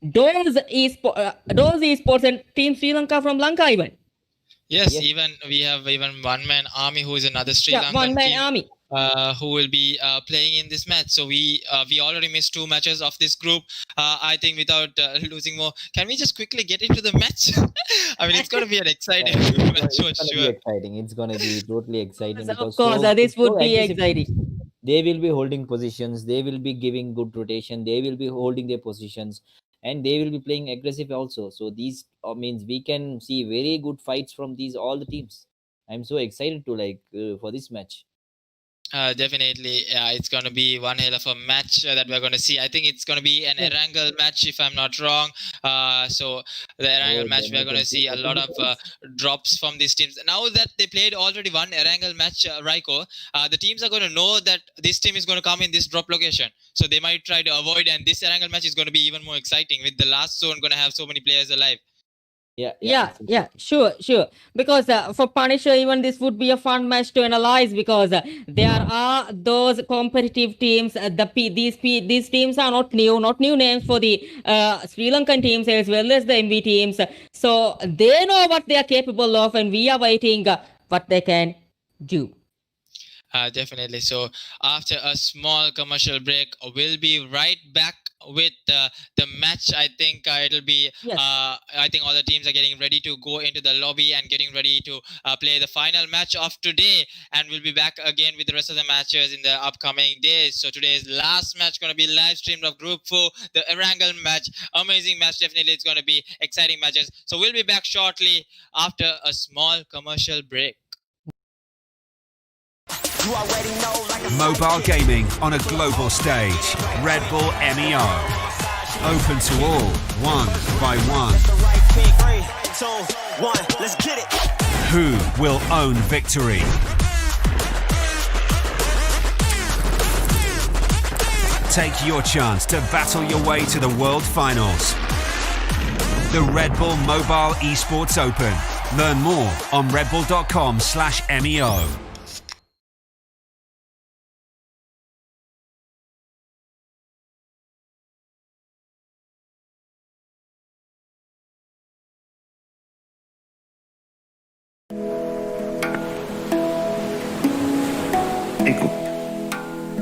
Dose Esports, and Team Sri Lanka from Lanka even. Yes, even we have even One Man Army, who is another Sri Lankan One Man team, Army. who will be playing in this match. So we already missed 2 matches of this group. I think without losing more, can we just quickly get into the match? I mean, it's going to be an exciting match for sure. It's going to be totally exciting. Of Because course, this would be exciting. They will be holding positions. They will be giving good rotation. They will be holding their positions, and they will be playing aggressive also. So these means we can see very good fights from all the teams. I'm so excited to for this match. Definitely, it's going to be one hell of a match that we're going to see. I think it's going to be an Erangel match, if I'm not wrong. So the Erangel match, we're going to see a lot of drops from these teams. Now that they played already one Erangel match, Raiko, the teams are going to know that this team is going to come in this drop location. So they might try to avoid, and this Erangel match is going to be even more exciting with the last zone going to have so many players alive. Yeah, sure. Because for Punisher, even this would be a fun match to analyze, because there are those competitive teams. These teams are not new names for the Sri Lankan teams as well as the MV teams. So they know what they are capable of, and we are waiting what they can do. Definitely. So after a small commercial break, we'll be right back with the match. I think it'll be. Yes. I think all the teams are getting ready to go into the lobby and getting ready to play the final match of today. And we'll be back again with the rest of the matches in the upcoming days. So today's last match going to be live streamed of Group 4, the Erangel match. Amazing match. Definitely, it's going to be exciting matches. So we'll be back shortly after a small commercial break. Mobile gaming on a global stage. Redbull Meo. Open to all, one by one. Who will own victory? Take your chance to battle your way to the World Finals. The Redbull Mobile Esports Open. Learn more on redbull.com/MEO.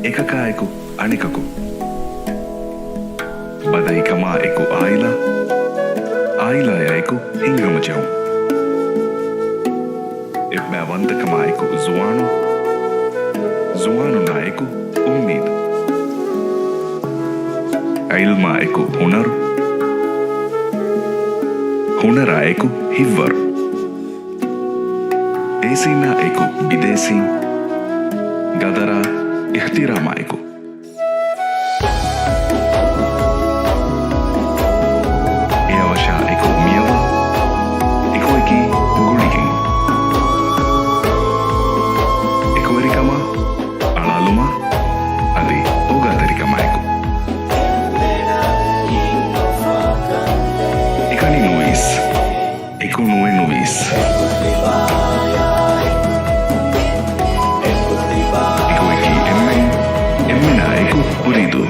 එකකායකු අනිකකු බදයිකමා එකු ආයිලා ආයිලායකු හිංගමචවුම් එබ්බෑවන්තකමායකු ජුවානු නායකු උම්මීද අයිල්මා එකු හුනරු හුනරායකු හිව්වරු ඒසිනා එකු ඉදේසින් ගදරා احترامائكم يوشائكم ميوا إكويكي غوليكين إكويريكما ألالوما أدي أوغاتريكمائكم إكاني نويس إكو نوي نويس Uridu.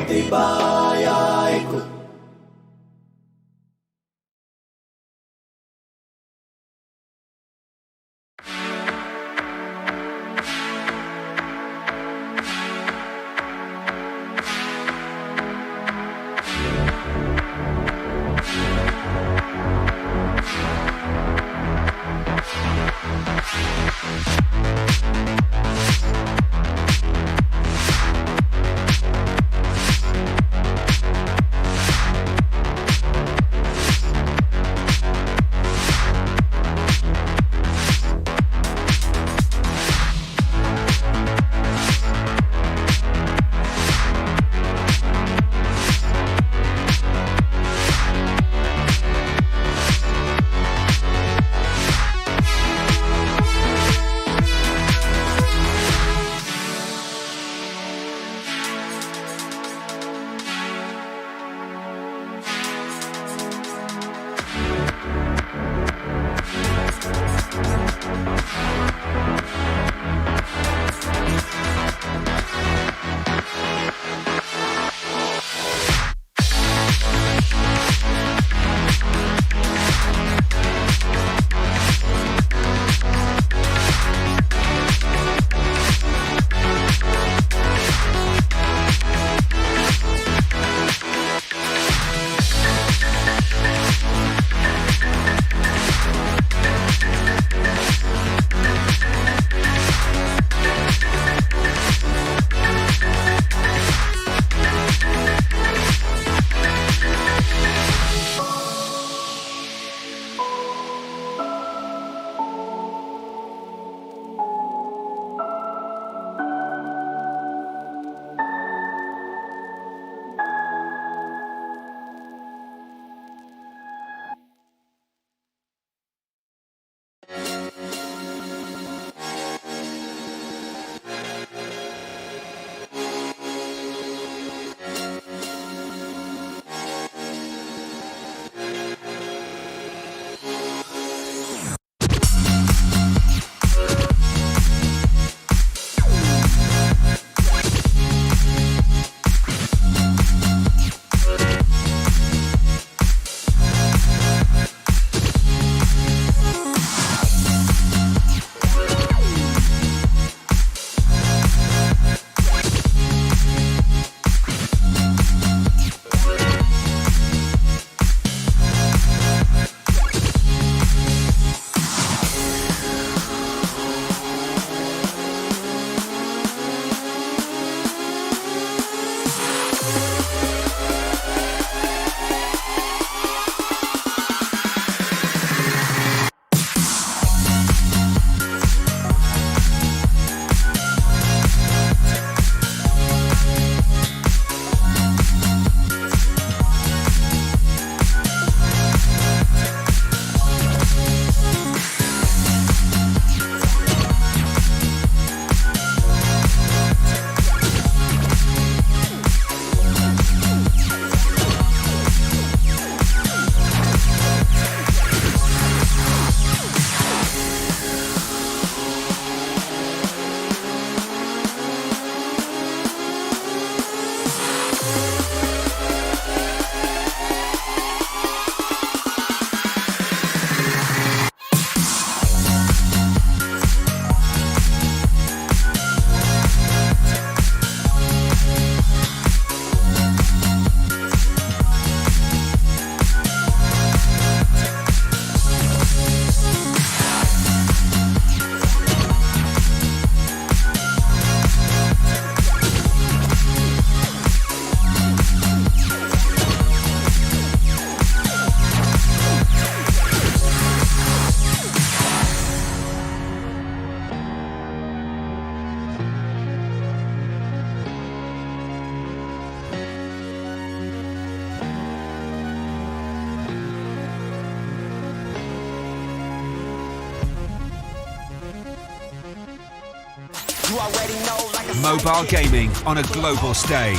You already know, like a Mobile gaming on a global stage.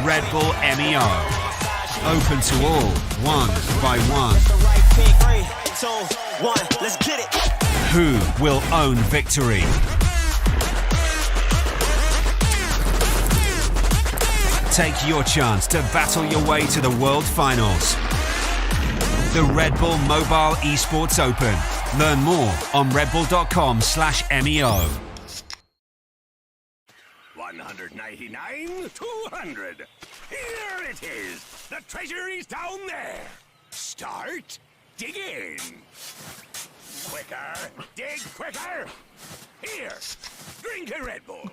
Redbull Meo. Open to all, one by one. the right pick. 3, 2, 1, let's get it. Who will own victory? Take your chance to battle your way to the World Finals. The Redbull Mobile Esports Open. Learn more on redbull.com/MEO. 199, 200. Here it is. The treasure is down there. Start digging. Quicker, dig quicker. Here, drink a Red Bull.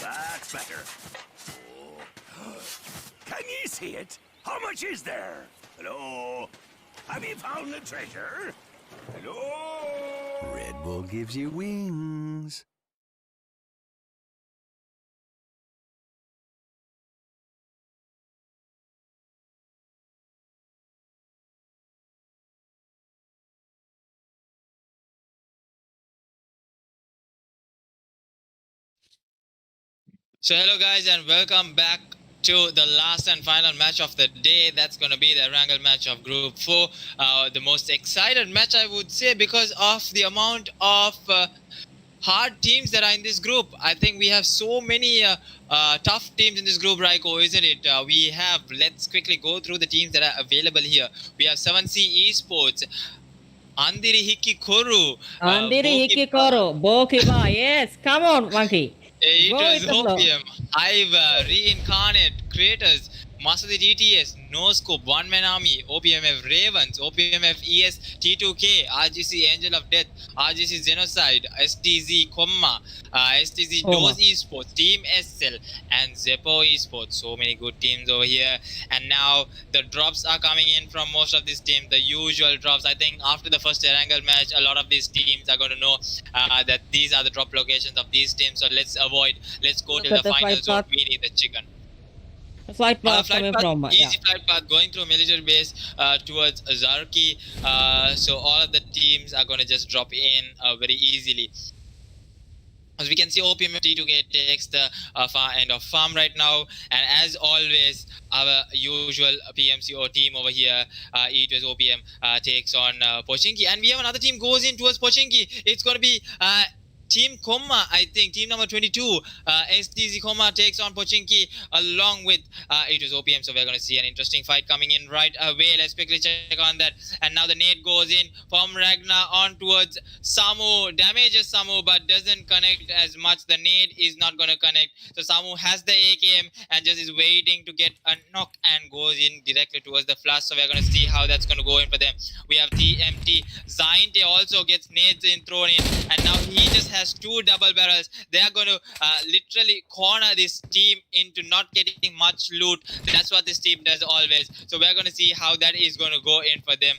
That's better. Oh. Can you see it? How much is there? Hello? Have you found the treasure? Hello? Red Bull gives you wings. So hello guys and welcome back to the last and final match of the day. That's going to be the Wrangle match of Group 4. The most excited match, I would say, because of the amount of hard teams that are in this group. I think we have so many tough teams in this group, Raiko, isn't it? Let's quickly go through the teams that are available here. We have 7C Esports, Andiri Hikikoru, Andiri Hikikoro, Bokiba. Yes, come on, monkey. It Go was with the flow. OPM, Hive, Reincarnate, Creators, Masadi TTS, No Scope, One Man Army, OPMF Ravens, OPMF ES T2K, RGC Angel of Death, RGC Genocide, STZ Comma, STZ Comma. Dose Esports, Team SL, and Zeppo Esports. So many good teams over here. And now the drops are coming in from most of these teams, the usual drops. I think after the first Erangel match, a lot of these teams are going to know that these are the drop locations of these teams. So let's go Look till at the the finals flight of We Need the Chicken. Flight path Flight coming path, from. easy flight path going through a military base towards Zarki. So all of the teams are going to just drop in very easily. As we can see, OPM T2K takes the far end of farm right now, and as always, our usual PMCO team over here, E2S OPM, takes on Pochinki, and we have another team goes in towards Pochinki. It's going to be Team Komma, I think, team number 22, STZ Komma takes on Pochinki along with E2S OPM. So we're going to see an interesting fight coming in right away. Let's quickly check on that. And now the nade goes in from Ragnar on towards Samu, damages Samu but doesn't connect as much. The nade is not going to connect. So Samu has the AKM and just is waiting to get a knock and goes in directly towards the flash. So we're going to see how that's going to go in for them. We have TMT. Zainte also gets nades in thrown in, and now he just has 2 double barrels. They are going to literally corner this team into not getting much loot. That's what this team does always. So we're going to see how that is going to go in for them.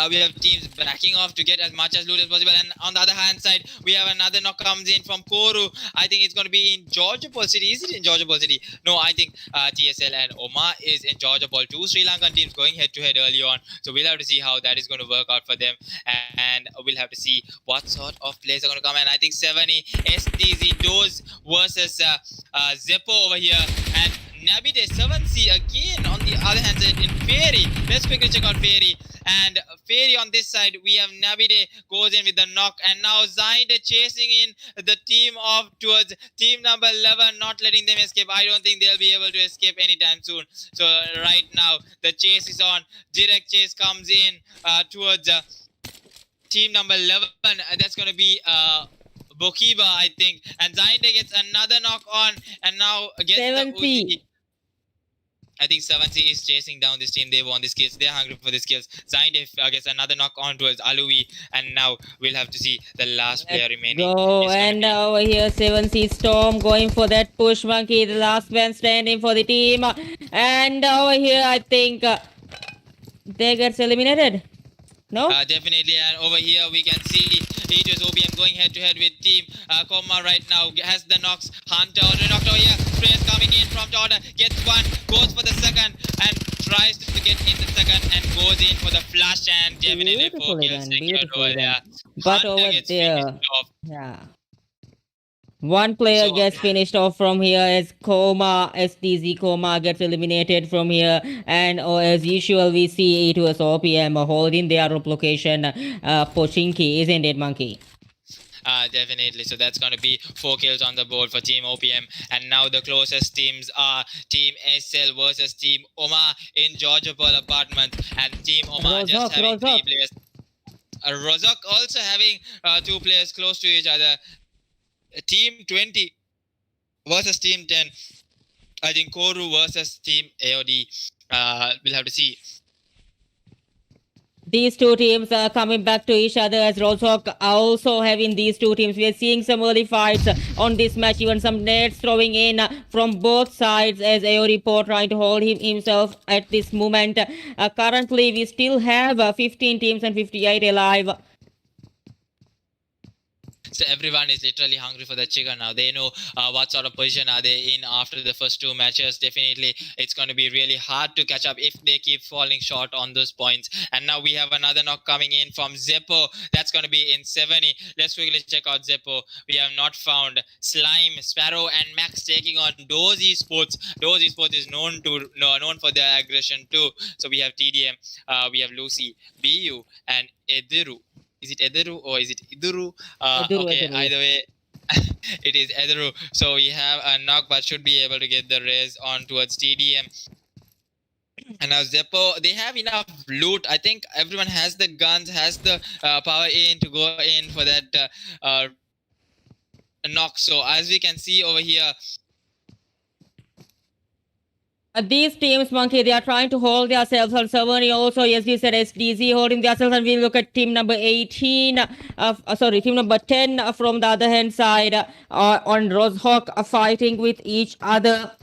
We have teams backing off to get as much as loot as possible, and on the other hand side, we have another knock comes in from Koru. I think it's going to be in Georgiapol City. Is it in Georgiapol City? No, I think TSL and Oma is in Georgiapol. 2 Sri Lankan teams going head to head early on, so we'll have to see how that is going to work out for them, and we'll have to see what sort of plays are going to come. And I think 70 STZ Doze versus Zeppo over here, and Nabide 7C again on the other hand side in Fairy. Let's quickly check out Fairy. And Fairy on this side, we have Nabide goes in with the knock, and now Zainde chasing in the team of towards team number 11, not letting them escape. I don't think they'll be able to escape anytime soon. So right now the chase is on. Direct chase comes in towards team number 11. That's going to be Bokiba, I think, and Zainde gets another knock on, and now gets 7C. the Uzi. I think 7C is chasing down this team. They want these kills. They're hungry for these kills. Zainde gets another knock on towards Alui, and now we'll have to see the last player remaining. Go, It's gonna and be- over here 7C Storm going for that push monkey, the last man standing for the team. And over here I think they gets eliminated. No? Definitely, and over here we can see E2S OPM going head to head with Team Komma right now. Has the knocks. Hunter already knocked over here. Sprayers coming in from Torda. Gets one, goes for the second, and tries to get in the second and goes in for the flash, and definitely 4 Beautifully kills done, secured beautifully over there. done. But Hunter over gets there, finished off. yeah. One player So, gets finished off from here as Koma, STZ Koma gets eliminated from here. And as usual, we see it was OPM holding their location, Pochinki, isn't it, Monkey? definitely. So that's going to be 4 kills on the board for Team OPM. And now the closest teams are Team SL versus Team Oma in Georgia Pearl Apartments. And Team Oma just having 3 players. Rozak also having 2 players close to each other. Team 20 versus Team 10. I think Koru versus Team AOD. We'll have to see. These two teams are coming back to each other as Rozhok also having these two teams. We are seeing some early fights on this match, even some nets throwing in from both sides as Aoripo trying to hold himself at this moment. Currently, we still have 15 teams and 58 alive. So everyone is literally hungry for the chicken now. They know what sort of position are they in after the first 2 matches. Definitely, it's going to be really hard to catch up if they keep falling short on those points. And now we have another knock coming in from Zeppo. That's going to be in 70. Let's quickly check out Zeppo. We have not found Slime, Sparrow, and Max taking on Dozy Sports. Dozy Sports is known for their aggression too. So we have TDM, we have Lucy, BU, and Ediru. Is it Ederu or is it Iduru? Okay, Eduru. either way, it is Ederu. So we have a knock, but should be able to get the res on towards TDM. And now Zeppo, they have enough loot. I think everyone has the guns, has the power in to go in for that knock. So as we can see over here, These teams, Monkey, they are trying to hold themselves on Savani also. Yes, we said SDZ holding themselves, and we look at team number 18, team number 10 from the other hand side on Rozhok fighting with each other.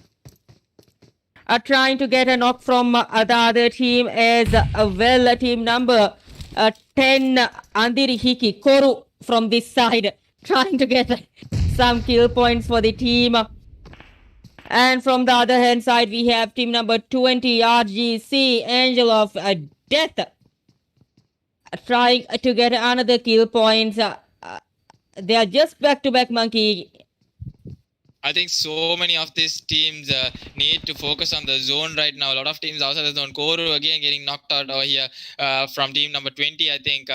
Trying to get a knock from the other team as well. Team number 10, Andiri Hiki, Koru from this side, trying to get some kill points for the team. And from the other hand side, we have team number 20, RGC, Angel of Death, trying to get another kill points. They are just back-to-back, Monkey. I think so many of these teams need to focus on the zone right now. A lot of teams outside the zone. Koru again getting knocked out over here from team number 20, I think.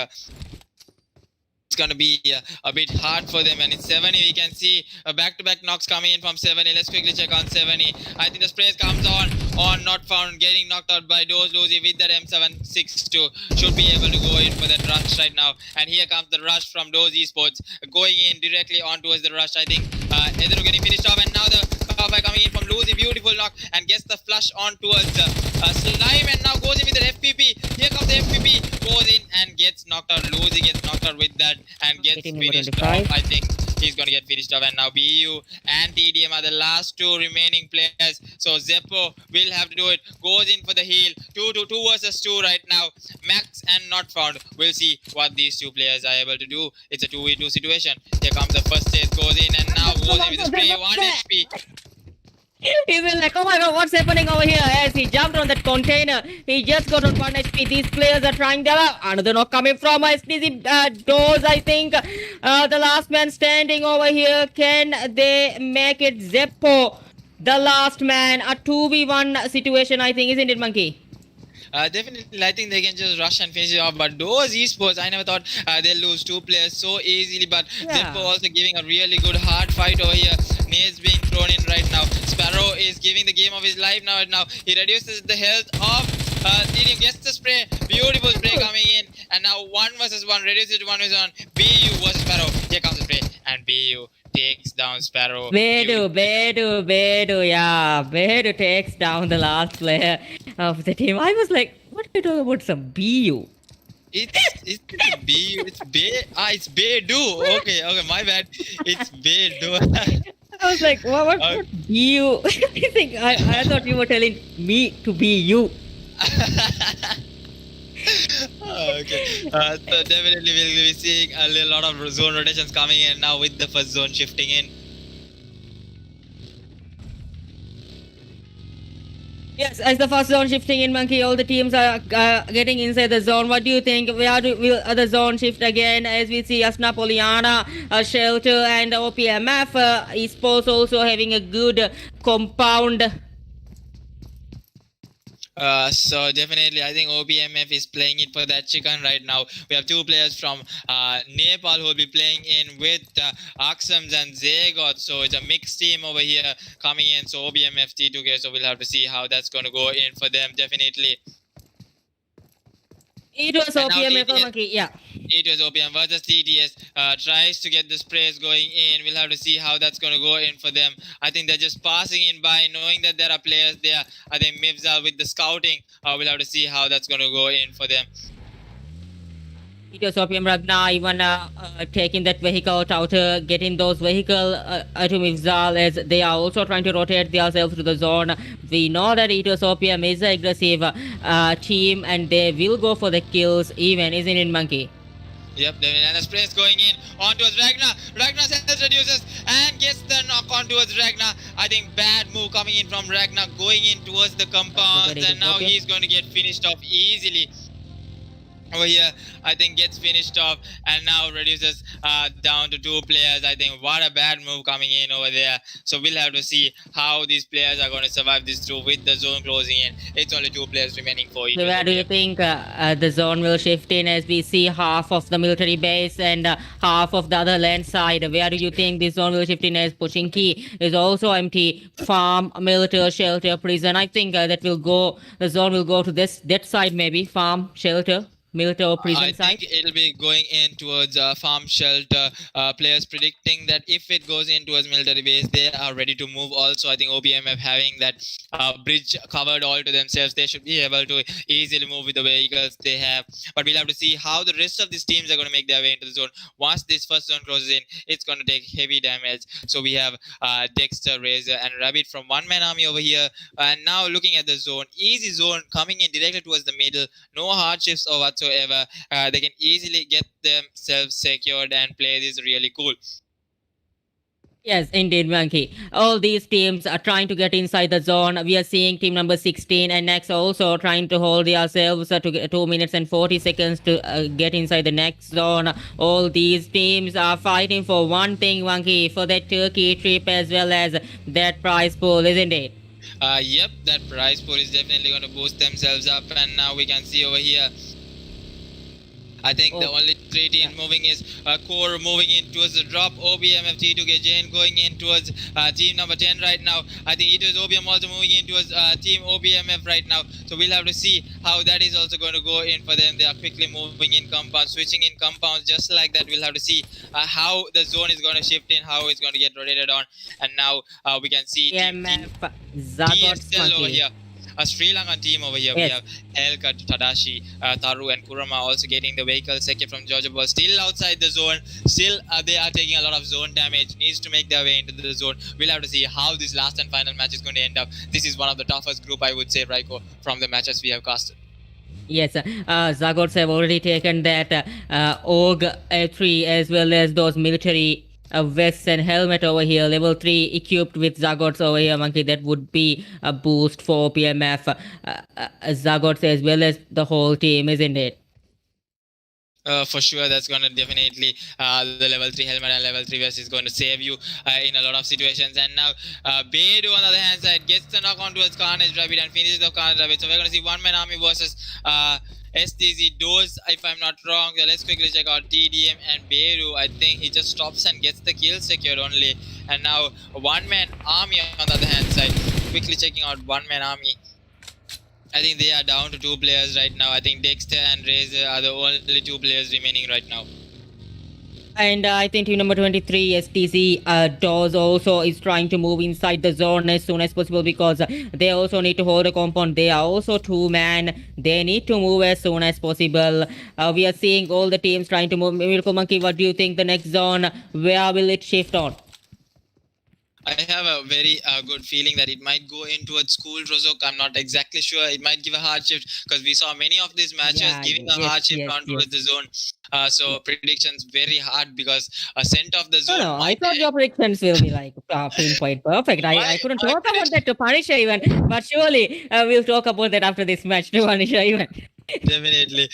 It's going to be a bit hard for them, and it's 70. We can see back-to-back knocks coming in from 70. Let's quickly check on 70. I think the sprays comes on not found, getting knocked out by Doze Lucy with that M762. Should be able to go in for that rush right now. And here comes the rush from Doze Esports, going in directly on towards the rush. I think Edru getting finished off, and now the cover coming in from Lucy. Beautiful knock, and gets the flush on towards Slime, and now goes in with the FPP. Here comes the FPP, goes in and gets knocked out. Lucy gets knocked out with that and gets finished off. I think he's going to get finished off, and now BU and TDM are the last 2 remaining players. So Zeppo will have to do it. Goes in for the heal. 2 versus 2 right now. Max and not found. We'll see what these 2 players are able to do. It's a 2v2 situation. Here comes the first chase. Goes in, and now goes in with the spray. 1 HP. He was like, oh my god, what's happening over here? As he jumped on that container, he just got on 1 HP. These players are trying their luck. Another knock coming from SDZ doors, I think. The last man standing over here. Can they make it? Zeppo, the last man. A 2v1 situation, I think, isn't it, Monkey? Definitely, I think they can just rush and finish it off. But those esports, I never thought they'll lose 2 players so easily. But Zeppo also giving a really good hard fight over here. Nades being thrown in right now. Sparrow is giving the game of his life now. He reduces the health of TDM, gets the spray. Beautiful spray coming in. And now 1 versus 1. Reduces to 1 versus 1. BU versus Sparrow. Here comes the spray. And BU takes down Sparrow. Bedu, yeah. Bedu takes down the last player of the team. I was like, what are you talking about? Some BU. It's BU. It's Bedu. Okay, my bad. It's Bedu. I was like, what BU? I thought you were telling me to be you. Okay. So definitely we'll be seeing a lot of zone rotations coming in now with the first zone shifting in. Yes, as the first zone shifting in Monkey, all the teams are getting inside the zone. What do you think? Where will the zone shift again? As we see Asna Poliana, Shelter, and OPMF esports also having a good compound. So definitely, I think OBMF is playing it for that chicken right now. We have two players from Nepal who will be playing in with Aksams and Zagot. So it's a mixed team over here coming in. So OBMF T2K. So we'll have to see how that's going to go in for them. Definitely. It was And now OPMF TTS Monkey, yeah. It was OPM versus TTS. Tries to get the sprays going in. We'll have to see how that's going to go in for them. I think they're just passing in by, knowing that there are players there. I think Mivza with the scouting. We'll have to see how that's going to go in for them. It was OPM Ragna even taking that vehicle out, getting those vehicle to Mifzal as they are also trying to rotate themselves to the zone. We know that it was OPM is an aggressive team and they will go for the kills even, isn't it, Monkey? Yep, and the spray is going in on towards Ragnar. Ragnar's health reduces and gets the knock on towards Ragnar. I think bad move coming in from Ragnar, going in towards the compound, and now he's going to get finished off easily. Over here, I think gets finished off and now reduces down to 2 players. I think what a bad move coming in over there. So we'll have to see how these players are going to survive this through with the zone closing in. It's only 2 players remaining for each. So where do you think the zone will shift in as we see half of the military base and half of the other land side? Where do you think this zone will shift in as Pochinki is also empty? Farm, military, shelter, prison. I think the zone will go to that side maybe. Farm, shelter. Military or prison I side? think it'll be going in towards farm shelter. Players predicting that if it goes in towards military base, they are ready to move. Also, I think OBMF having that bridge covered all to themselves, they should be able to easily move with the vehicles they have. But we'll have to see how the rest of these teams are going to make their way into the zone. Once this first zone closes in, it's going to take heavy damage. So we have Dexter, Razor, and Rabbit from One Man Army over here. And now looking at the zone, easy zone coming in directly towards the middle. No hardships or whatsoever. They can easily get themselves secured and play this really cool. Yes, indeed, Monkey. All these teams are trying to get inside the zone. We are seeing team number 16 and next also trying to hold themselves to get 2 minutes and 40 seconds to get inside the next zone. All these teams are fighting for one thing, Monkey, for that Turkey trip as well as that prize pool, isn't it? Yep, that prize pool is definitely going to boost themselves up, and now we can see over here. I think the only 3 teams moving is Core moving in towards the drop. OBMF T2K Jane going in towards team number 10 right now. I think it was OBM also moving in towards team OBMF right now. So we'll have to see how that is also going to go in for them. They are quickly moving in compounds, switching in compounds just like that. We'll have to see how the zone is going to shift in, how it's going to get rotated on. And now we can see TSL over here. A Sri Lankan team over here. Yes. We have Helka, Tadashi, Taru, and Kurama also getting the vehicle second from Georgia Ball. Still outside the zone. Still, they are taking a lot of zone damage. Needs to make their way into the zone. We'll have to see how this last and final match is going to end up. This is one of the toughest group, I would say, Raiko, from the matches we have casted. Yes, Zagots have already taken that OG 3 as well as those military vests and helmet over here, level 3 equipped with Zagots over here, Monkey. That would be a boost for PMF Zagots as well as the whole team, isn't it? For sure, that's going to definitely the level 3 helmet and level 3 vest is going to save you in a lot of situations. And now Bedu on the other hand side gets the knock on towards Carnage Rabbit and finishes the Carnage Rabbit. So we're going to see One Man Army versus STZ Doors, if I'm not wrong. So let's quickly check out TDM and Beru. I think he just stops and gets the kill secured only. And now One Man Army on the other hand side. Quickly checking out One Man Army. I think they are down to 2 players right now. I think Dexter and Razor are the only 2 players remaining right now. And I think team number 23, STC Dawes also is trying to move inside the zone as soon as possible because they also need to hold a compound. They are also 2-man. They need to move as soon as possible. We are seeing all the teams trying to move. Miracle Monkey, what do you think the next zone? Where will it shift on? I have a very good feeling that it might go in towards School Rozok. I'm not exactly sure. It might give a hard shift because we saw many of these matches giving a hard shift on towards the zone. So predictions very hard because center of the No, zone no, I might. thought your predictions will be like pinpoint perfect. I couldn't my talk about that prediction- to Punisher even, but surely we'll talk about that after this match to Punisher even. Definitely.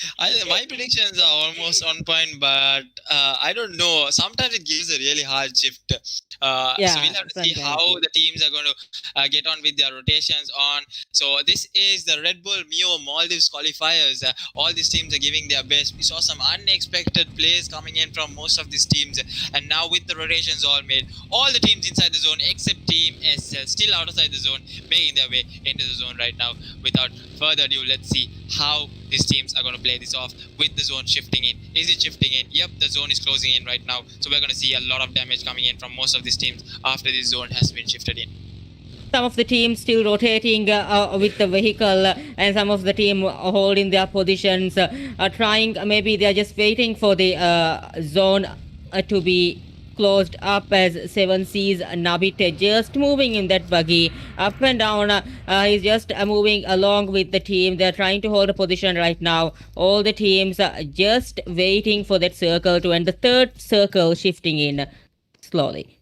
My predictions are almost on point, but I don't know. Sometimes it gives a really hard shift. So Yeah, we'll have to see sometimes. how the teams are going to get on with their rotations on. So this is the Red Bull Meo Maldives qualifiers. All these teams are giving their best. We saw some unexpected plays coming in from most of these teams, and now with the rotations all made, all the teams inside the zone except Team SL still outside the zone, making their way into the zone right now. Without further ado, let's see how these teams are going to play this off with the zone shifting in. Is it shifting in? Yep, the zone is closing in right now. So we're going to see a lot of damage coming in from most of these teams after this zone has been shifted in. Some of the teams still rotating with the vehicle, and some of the team holding their positions, trying. Maybe they are just waiting for the zone to be closed up as Seven Seas Nabit just moving in that buggy up and down. He's just moving along with the team. They're trying to hold a position right now. All the teams are just waiting for that circle to end. The third circle shifting in slowly.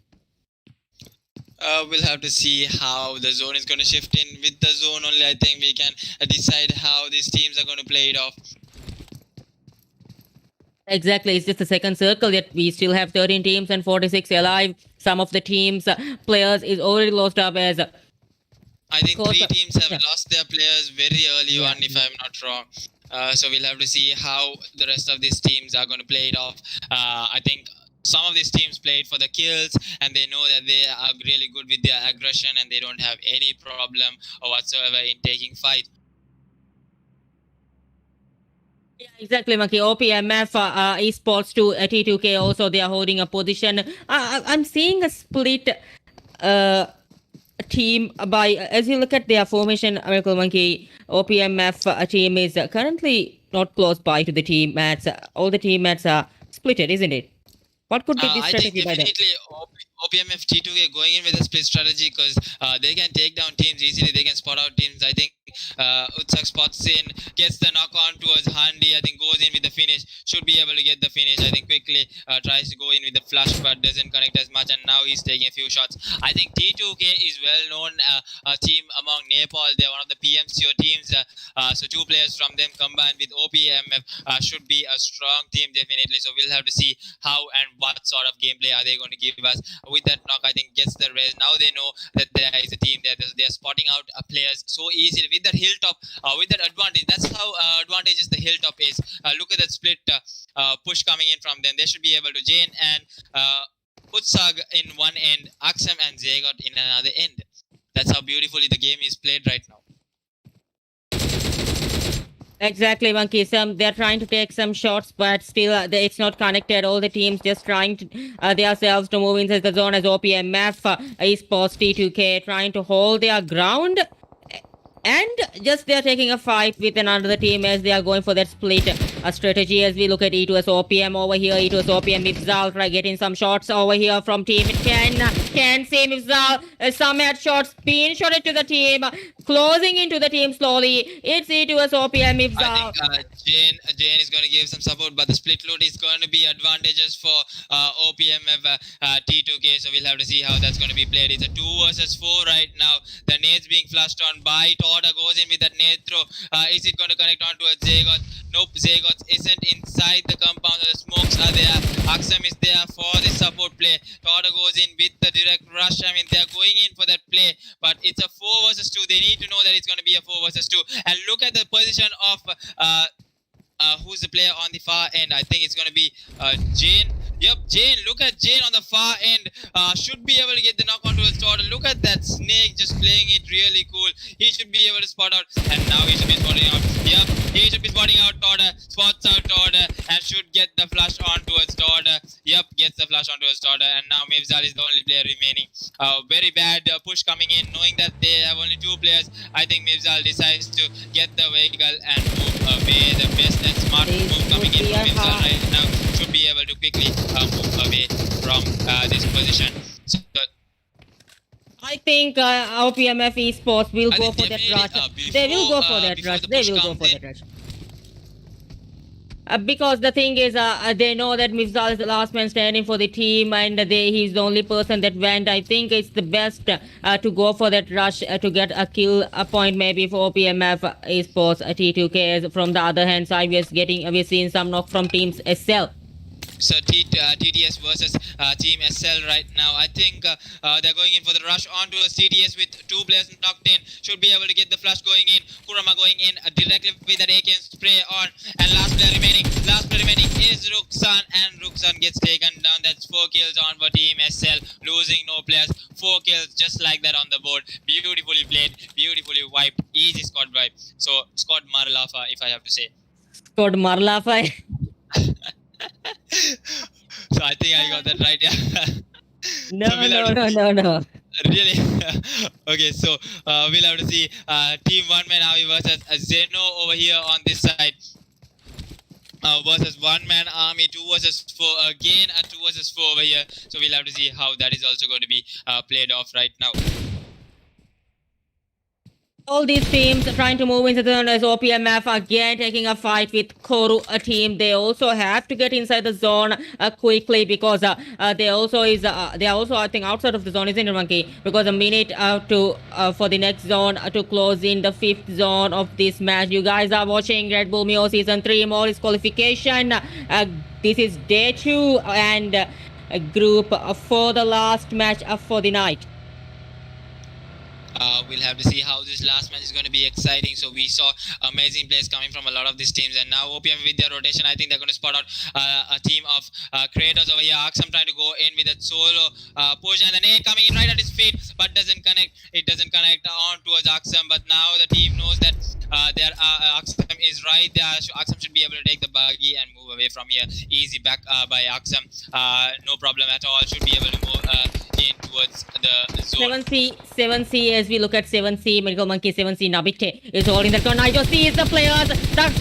We'll have to see how the zone is going to shift in. With the zone only, I think we can decide how these teams are going to play it off. Exactly, it's just the second circle yet we still have 13 teams and 46 alive. Some of the teams players is already lost up as I think Course, three teams have yeah. lost their players very early Yeah, on, if I'm not wrong. So we'll have to see how the rest of these teams are going to play it off. I think some of these teams played for the kills, and they know that they are really good with their aggression, and they don't have any problem or whatsoever in taking fight. yeah, exactly, Monkey. OPMF esports to T2K also they are holding a position. I'm seeing a split team by as you look at their formation. Miracle Monkey OPMF team is currently not close by to the teammates. All the teammates are splitted, isn't it? What could be this I think strategy by them? definitely OPMF T2K going in with a split strategy because they can take down teams easily. They can spot out teams. I think Utsak spots in, gets the knock on towards Handy. I think goes in with the finish. Should be able to get the finish. I think quickly tries to go in with the flash but doesn't connect as much. And now he's taking a few shots. I think T2K is well known team among Nepal. They're one of the PMCO teams. So two players from them combined with OPMF should be a strong team definitely. So we'll have to see how and what sort of gameplay are they going to give us. With that knock, I think gets the res. Now they know that there is a team there. They're spotting out players so easily with that hilltop, with that advantage. That's how advantageous the hilltop is. Look at that split push coming in from them. They should be able to Jane and Utsag in one end, Aksam and Zagot in another end. That's how beautifully the game is played right now. Exactly, Monkey. They're trying to take some shots, but still it's not connected. All the teams just trying to themselves to move inside the zone as OPMF, esports T2K trying to hold their ground. And just they're taking a fight with another team as they are going for that split strategy. As we look at E2S OPM over here, E2S OPM Mifzal try getting some shots over here from team. Can see Mifzal some headshots being shotted to the team, closing into the team slowly. It's E2S OPM Mifzal. I think Jane is going to give some support, but the split loot is going to be advantageous for OPMF T2K. So we'll have to see how that's going to be played. It's a 2 versus 4 right now. The nades being flashed on by Toda goes in with that nade throw. Is it going to connect onto a Zagot? Nope, Zagot isn't inside the compound. The smokes are there. Aksam is there for the support play. Toda goes in with the direct rush. I mean, they're going in for that play, but it's a 4 versus 2. They need to know that it's going to be a 4 versus 2. And look at the position of who's the player on the far end. I think it's going to be Jane. Yep, Jane. Look at Jane on the far end. Should be able to get the knock onto his Todd. Look at that snake just playing it really cool. He should be able to spot out. And now he should be spotting out. Yep, he should be spotting out Todd. Spots out Todd and should get the flash on towards Todd. Yep, gets the flash on towards Todd. And now Mivzal is the only player remaining. Very bad push coming in. Knowing that they have only 2 players, I think Mivzal decides to get the vehicle and move away. The best and smart move coming in from Mivzal right now. Should be able to quickly move away from this position. So, I think OPMF esports will go for that rush. They will go for that rush. They will go for that rush. because the thing is, they know that Mifzal is the last man standing for the team, and he's the only person that went. I think it's the best to go for that rush to get a kill a point maybe for OPMF Esports T2K. From the other hand side, we're seeing some knock from teams SL. So TTS versus Team SL right now. I think they're going in for the rush onto a TTS with 2 players knocked in. Should be able to get the flash going in. Kurama going in directly with that AK spray on. And last player remaining is Ruksan. And Ruksan gets taken down. That's 4 kills on for Team SL. Losing no players. 4 kills just like that on the board. Beautifully played. Beautifully wiped. Easy squad wipe. So squad Marlafa, if I have to say. Squad Marlafa. So I think I got that right. Yeah. No. Really? Okay, so we'll have to see Team One Man Army versus Zeno over here on this side. Versus One Man Army, 2 versus 4 again, 2 versus 4 over here. So we'll have to see how that is also going to be played off right now. All these teams are trying to move into the zone as OPMF again taking a fight with Koru, a team. They also have to get inside the zone quickly because they are also I think outside of the zone, isn't it, Monkey? Because a minute for the next zone to close in the 5th zone of this match. You guys are watching Redbull Meo Season 3 Maldives Qualification. This is day 2 and group for the last match for the night. We'll have to see how this last match is going to be exciting. So we saw amazing plays coming from a lot of these teams, and now OPM with their rotation, I think they're going to spot out a team of creators over here. Axam trying to go in with a solo push, and the nade coming in right at his feet, but doesn't connect. It doesn't connect on towards Axam, but now the team knows that Axam is right there. Axam should be able to take the buggy and move away from here. Easy back by Axam. No problem at all. Should be able to move in towards the zone. 7C, as we look at 7C, Medical Monkey 7C, Nabite is holding the turn. Nigel sees the players. The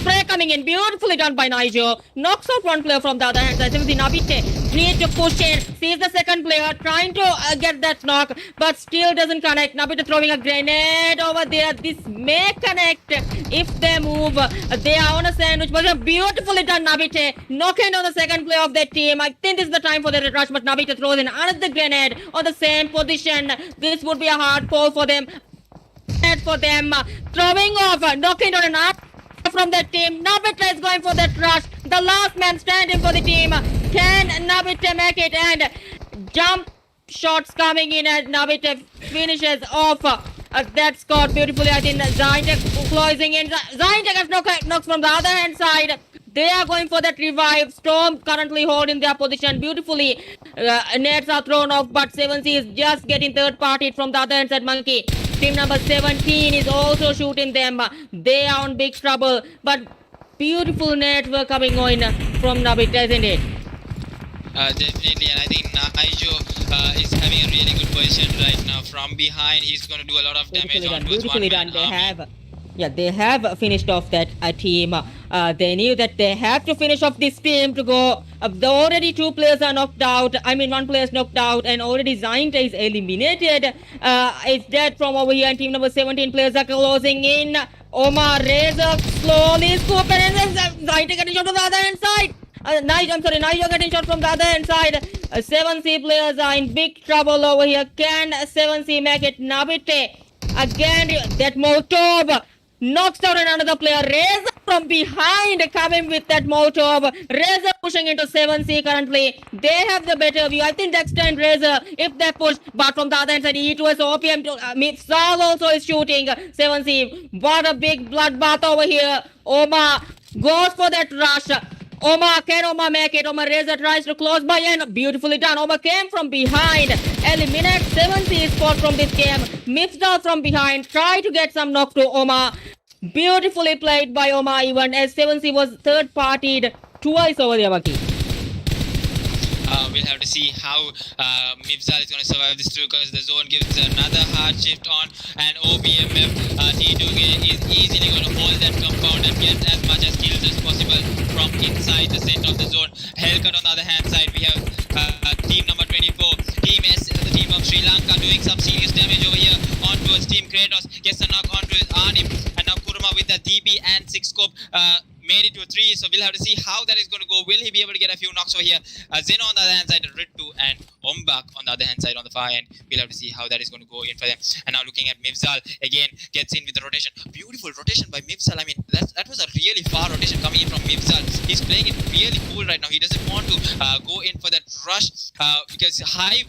spray coming in, beautifully done by Nigel. Knocks out one player from the other hand. 7C, Nabite needs to push in. Sees the second player, trying to get that knock, but still doesn't connect. Nabite throwing a grenade over there. This may connect if they move. They are on a sandwich, but beautifully done, Nabite. Knocking on the second player of that team. I think this is the time for the rush, but Nabite throws in another grenade on the same position. This would be a hard call for them. Throwing off, knocking on an up from that team. Nabite is going for that rush. The last man standing for the team. Can Nabite make it? And jump shots coming in as Nabite finishes off that scored beautifully. I think Zaintek closing in. Zaintek has knocks from the other hand side. They are going for that revive. Storm currently holding their position beautifully. Nets are thrown off, but 7C is just getting third party from the other hand side. Monkey. Team number 17 is also shooting them. They are in big trouble, but beautiful nets were coming on from Nabite, isn't it? Definitely, and I think Naijo is having a really good position right now. From behind, he's going to do a lot of damage on beautifully done. They have finished off that team. They knew that they have to finish off this team to go. Already 2 players are knocked out. I mean, 1 player is knocked out, and already Zainta is eliminated. It's dead from over here, and team number 17 players are closing in. Omar Razor slowly scooping in. Zainta getting shot from the other hand side. Nigel getting shot from the other hand side. 7C players are in big trouble over here. Can 7C make it? Nabite again, that Molotov knocks out another player. Razor from behind coming with that Molotov. Razor pushing into 7C currently. They have the better view. I think Dexter and Razor, if they push, but from the other hand side, E2S OPM, Mifzal also is shooting 7C. What a big bloodbath over here. Omar goes for that rush. Can Omar make it? Omar Razor tries to close by and beautifully done. Omar came from behind. Eliminate 7C spot from this game. Mifzal from behind. Try to get some knock to Omar. Beautifully played by Omar even as 7C was third partied twice over there, Baki. We'll have to see how Mifzal is going to survive this too, because the zone gives another hard shift on, and OPMF T2K is easily going to hold that compound and get as much as kills as possible from inside the center of the zone. Hellcut on the other hand side, we have team number 24, Team S, the team of Sri Lanka, doing some serious damage over here on towards Team Kratos. Gets a knock onto his Arnim, and now Kuruma with the DB and 6 scope made it to 3. So we'll have to see how that is going to go. Will he be able to get a few knocks over here? Zeno on the other hand side, Rittu and Ombak on the other hand side on the far end. We'll have to see how that is going to go in for them. And now looking at Mivzal again, gets in with the rotation. Beautiful rotation by Mivzal. I mean, that was a really far rotation coming in from Mivzal. He's playing it really cool right now. He doesn't want to go in for that rush because Hive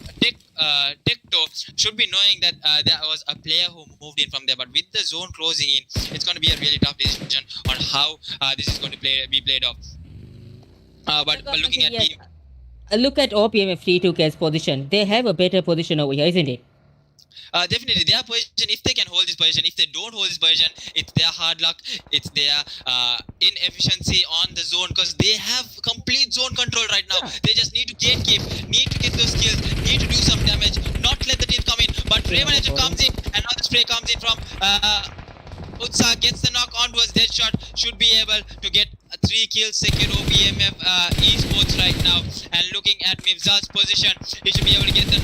Tecto should be knowing that there was a player who moved in from there. But with the zone closing in, it's going to be a really tough decision on how this is going to be played off. But looking at team. Look at OPMF T2K's position. They have a better position over here, isn't it? Definitely, their position, if they can hold this position, if they don't hold this position, it's their hard luck, it's their inefficiency on the zone, because they have complete zone control right now. They just need to gatekeep, need to get those kills, need to do some damage, not let the team come in. But Raven Agent comes in, and now the spray comes in from Utsa, gets the knock onto his dead shot, should be able to get 3 kills, secure OPMF esports right now. And looking at Mivzal's position, he should be able to get the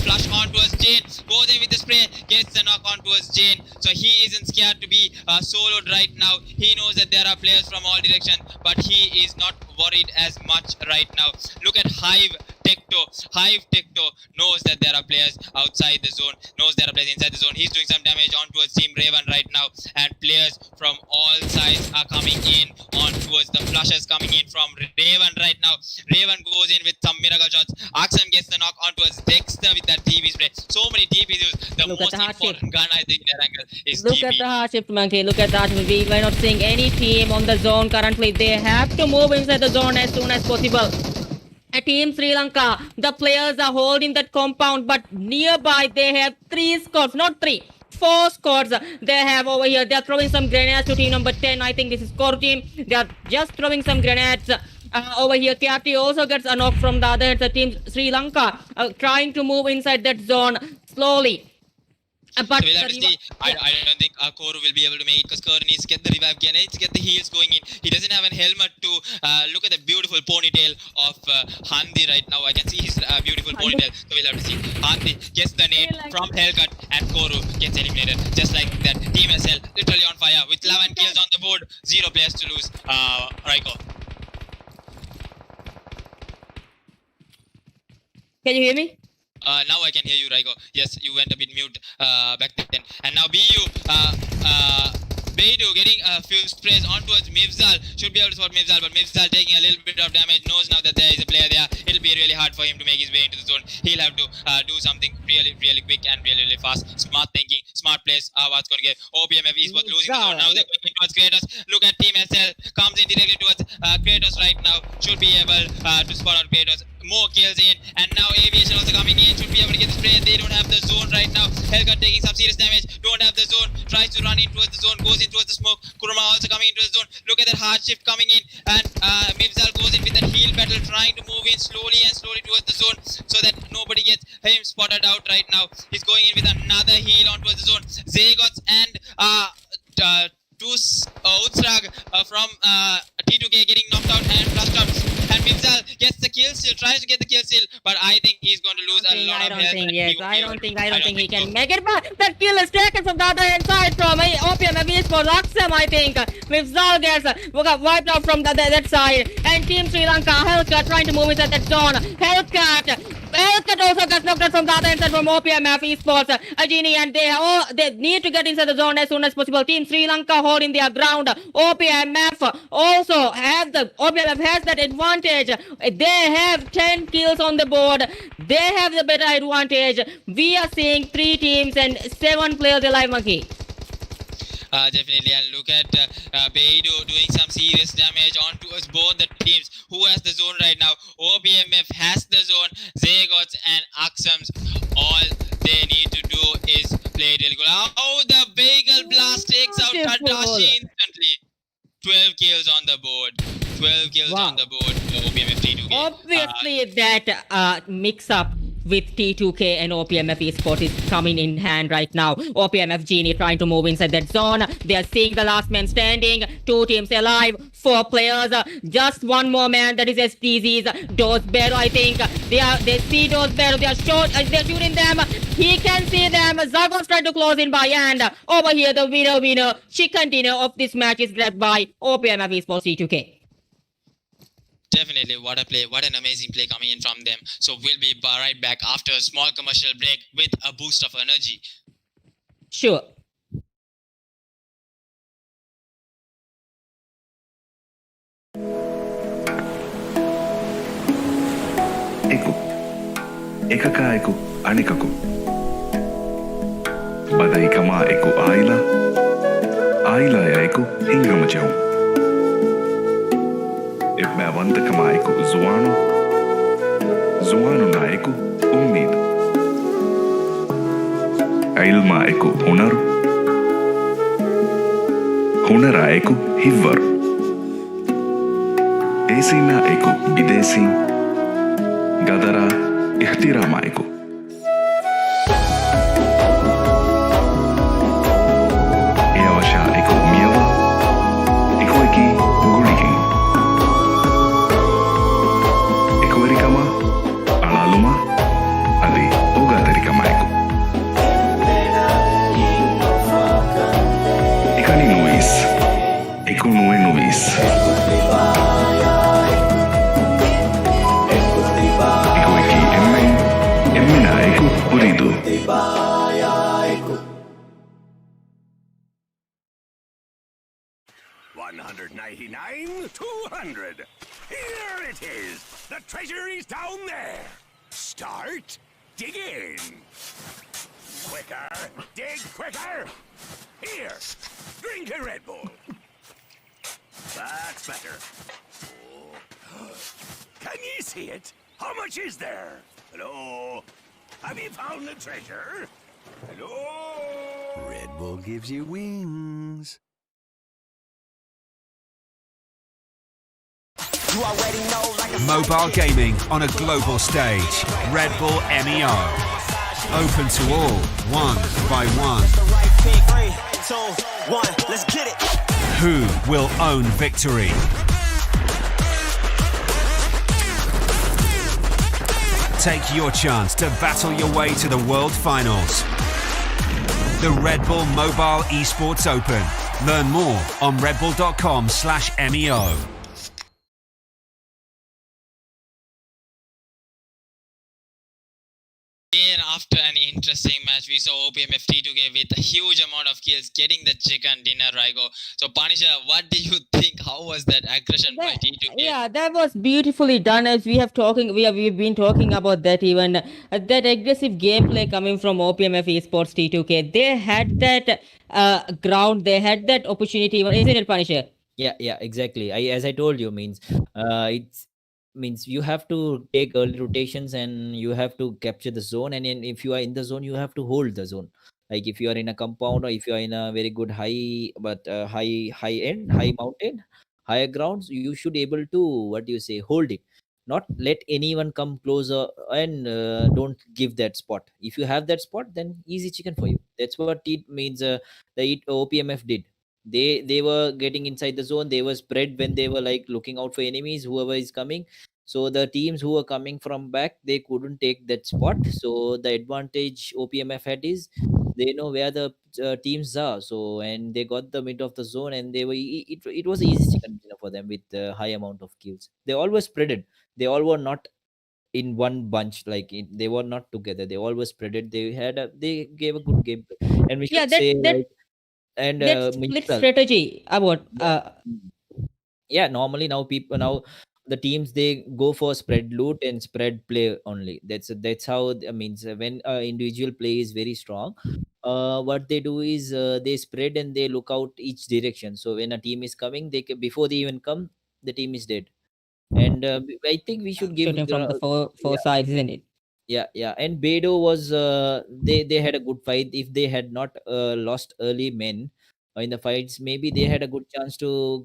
flush onto his Jane, goes in with the spray, gets the knock onto his Jane. So he isn't scared to be soloed right now. He knows that there are players from all directions, but he is not worried as much right now. Look at Hive Tecto. Hive Tecto knows that there are players outside the zone, knows there are players inside the zone. He's doing some damage onto his team Raven right now, and players from all sides are coming in on towards the flushes coming in from Raven right now. Raven goes in with some miracle shots. Axum gets the knock onto his Dexter with that TP spray. So many TPs used. The Look most at the important gun I think in that angle is Look TP. at the hard shift, Monkey. Look at that. We're not seeing any team on the zone currently. They have to move inside the zone as soon as possible. Team Sri Lanka, the players are holding that compound, but nearby they have 3 squads, not 3. 4 squads they have over here. They are throwing some grenades to team number 10. I think this is core team. They are just throwing some grenades over here. KRT also gets a knock from the other team. Sri Lanka trying to move inside that zone slowly. But So we'll have to see. I don't think Koru will be able to make it, because Koru needs to get the revive gear, needs to get the heals going in. He doesn't have a helmet to look at the beautiful ponytail of Handi right now. I can see his beautiful ponytail. So we'll have to see. Handi gets the nade from Hellcut, and Koru gets eliminated. Just like that. Team SL literally on fire with 11 kills on the board, 0 players to lose. Raiko. can you hear me? Now I can hear you, Raiko. Yes, you went a bit mute back then. And now BU, Beidou getting a few sprays onto his Mivzal. Should be able to spot Mivzal, but Mivzal taking a little bit of damage. Knows now that there is a player there. It'll be really hard for him to make his way into the zone. He'll have to do something really quick and really fast. Smart thinking, smart plays. What's going to get OPMF esports losing the zone. Now they're going in towards Kratos. Look at Team SL. Comes in directly towards Kratos right now. Should be able to spot out Kratos. More kills in, and now Aviation also coming in, should be able to get the spray. They don't have the zone right now. Hellcat taking some serious damage, don't have the zone, tries to run in towards the zone, goes in towards the smoke. Kuruma also coming into the zone. Look at that hard shift coming in, and Mivzal goes in with that heal battle, trying to move in slowly towards the zone, so that nobody gets him spotted out right now. He's going in with another heal on towards the zone. Zagots and Utsrag from T2K getting knocked out and flushed out. And Mivzal gets the kill steal, tries to get the kill steal, but I think he's going to lose a lot of health. I don't think he can make it. But that kill is taken from the other hand side from OPM for Laksam, I think. Mivzal gets wiped out from that side. And Team Sri Lanka, Hellcat trying to move inside that zone. Hellcat also gets knocked out from the other hand side from OPMF esports. Ajini, and they need to get inside the zone as soon as possible. Team Sri Lanka holding their ground. OPMF also has that advantage. They have 10 kills on the board. They have the better advantage. We are seeing 3 teams and 7 players alive, Monkey. Definitely, and look at Beidou doing some serious damage onto us both the teams. Who has the zone right now? OPMF has the zone. Zagots and Axums, all they need to do is play really good. Oh, the Bagel Blast takes out Tadashi instantly. 12 kills on the board. 12 kills on the board for OPMF T2K. Obviously, that mix-up with T2K and OPMF Esports is coming in hand right now. OPMF Genie trying to move inside that zone. They are seeing the last man standing. Two teams alive. Four players. Just one more man. That is STZ's Dosbero, I think. They see Dosbero. They are shooting them. He can see them. Zagos trying to close in by hand. Over here, the winner chicken dinner of this match is grabbed by OPMF Esports T2K. Definitely, what a play, what an amazing play coming in from them. So we'll be right back after a small commercial break with a boost of energy. Sure. Eku. Ekaka eku anikaku. Badaikama eku aila. Aila ya eku hingamajau. Ebbawantakama eku zuanu. Zuanu na eku ummid. Ilma eku hunaru. Hunara eku hivvaru. Esina eku bidesi. Gadara ihtirama eku. Eawasha eku miyawa. Eku eki gulikin. Eku erikama. Alaluma. Adi ogatarikama eku. Ekani nuis. Eku nue nuis. Eku eki emmen. Emmena eku uridu. $199, $200. Here it is. The treasure is down there. Start digging. Quicker, dig quicker. Here, drink a Red Bull. That's better. Oh. Can you see it? How much is there? Hello? Have you found the treasure? Hello? Red Bull gives you wings. You already know, like a Mobile gaming on a global stage. Redbull Meo. Open to all, one by one. the right pick. 3, 2, 1, let's get it. Who will own victory? Take your chance to battle your way to the World Finals. The Redbull Mobile Esports Open. Learn more on redbull.com/MEO. Again, after an interesting match, we saw OPMF T2K with a huge amount of kills getting the chicken dinner, Raigo. So, Panisha, what do you think? How was that aggression by T2K? Yeah, that was beautifully done. As we've been talking about that even that aggressive gameplay coming from OPMF Esports T2K. They had that ground, they had that opportunity. Isn't it, Punisher? Yeah, exactly. As I told you, means it's means you have to take early rotations and you have to capture the zone, and if you are in the zone you have to hold the zone. Like if you are in a compound or if you are in a very good high but high mountain, higher grounds, you should able to, what do you say, hold it, not let anyone come closer, and don't give that spot. If you have that spot, then easy chicken for you. That's what it means. OPMF did. They were getting inside the zone, they were spread when they were like looking out for enemies, whoever is coming. So the teams who were coming from back, they couldn't take that spot. So the advantage OPMF had is they know where the teams are. So and they got the mid of the zone, and it was easy chicken dinner for them with the high amount of kills. They all were spreaded. They all were not in one bunch, like they were not together. They all were spreaded. They gave a good game, and we Yeah, should say that like, and split Mitchell, strategy about yeah, normally now the teams, they go for spread loot and spread play only. That's how means when individual play is very strong, what they do is they spread and they look out each direction. So when a team is coming, before they even come, the team is dead. And I think we should give shooting from the four yeah, sides, isn't it? yeah. And Bedo was they had a good fight. If they had not lost early men, in the fights, maybe they had a good chance to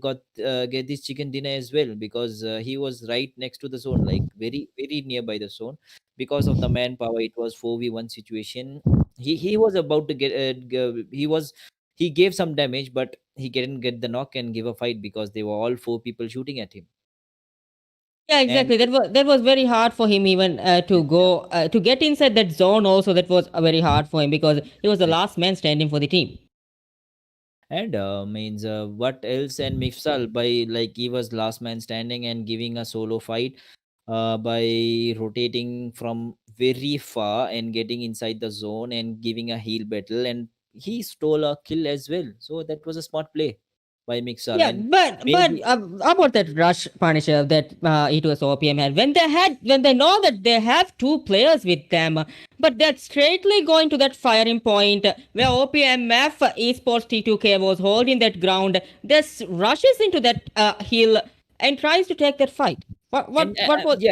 get this chicken dinner as well, because he was right next to the zone, like very very nearby the zone. Because of the manpower, it was 4v1 situation. He was about to he gave some damage, but he didn't get the knock and give a fight because they were all four people shooting at him. Yeah, And exactly. That was very hard for him even to go to get inside that zone. Also, that was very hard for him because he was the exactly. last man standing for the team. And means what else? And Mifsal, by like he was last man standing and giving a solo fight by rotating from very far and getting inside the zone and giving a heel battle, and he stole a kill as well. So that was a smart play by Mixal. Yeah, And but maybe about that rush Punisher that E2S OPM had, when they know that they have two players with them, but they're straightly going to that firing point where OPMF Esports T2K was holding that ground. This rushes into that hill and tries to take that fight. What and what what was?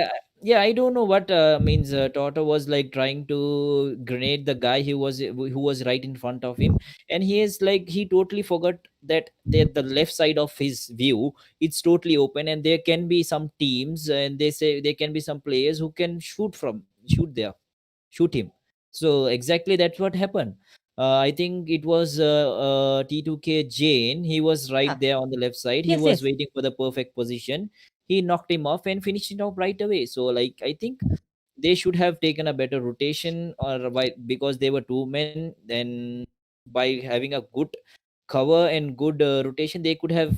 yeah, I don't know what means Toto was like trying to grenade the guy who was right in front of him, and he is like he totally forgot that the left side of his view, it's totally open, and there can be some teams, and they say there can be some players who can shoot him. So exactly that's what happened. I think it was T2K Jane. He was right Yeah, there on the left side. He yes, was yes. waiting for the perfect position. He knocked him off and finished it off right away. So like I think they should have taken a better rotation, or because they were two men. Then by having a good cover and good rotation, they could have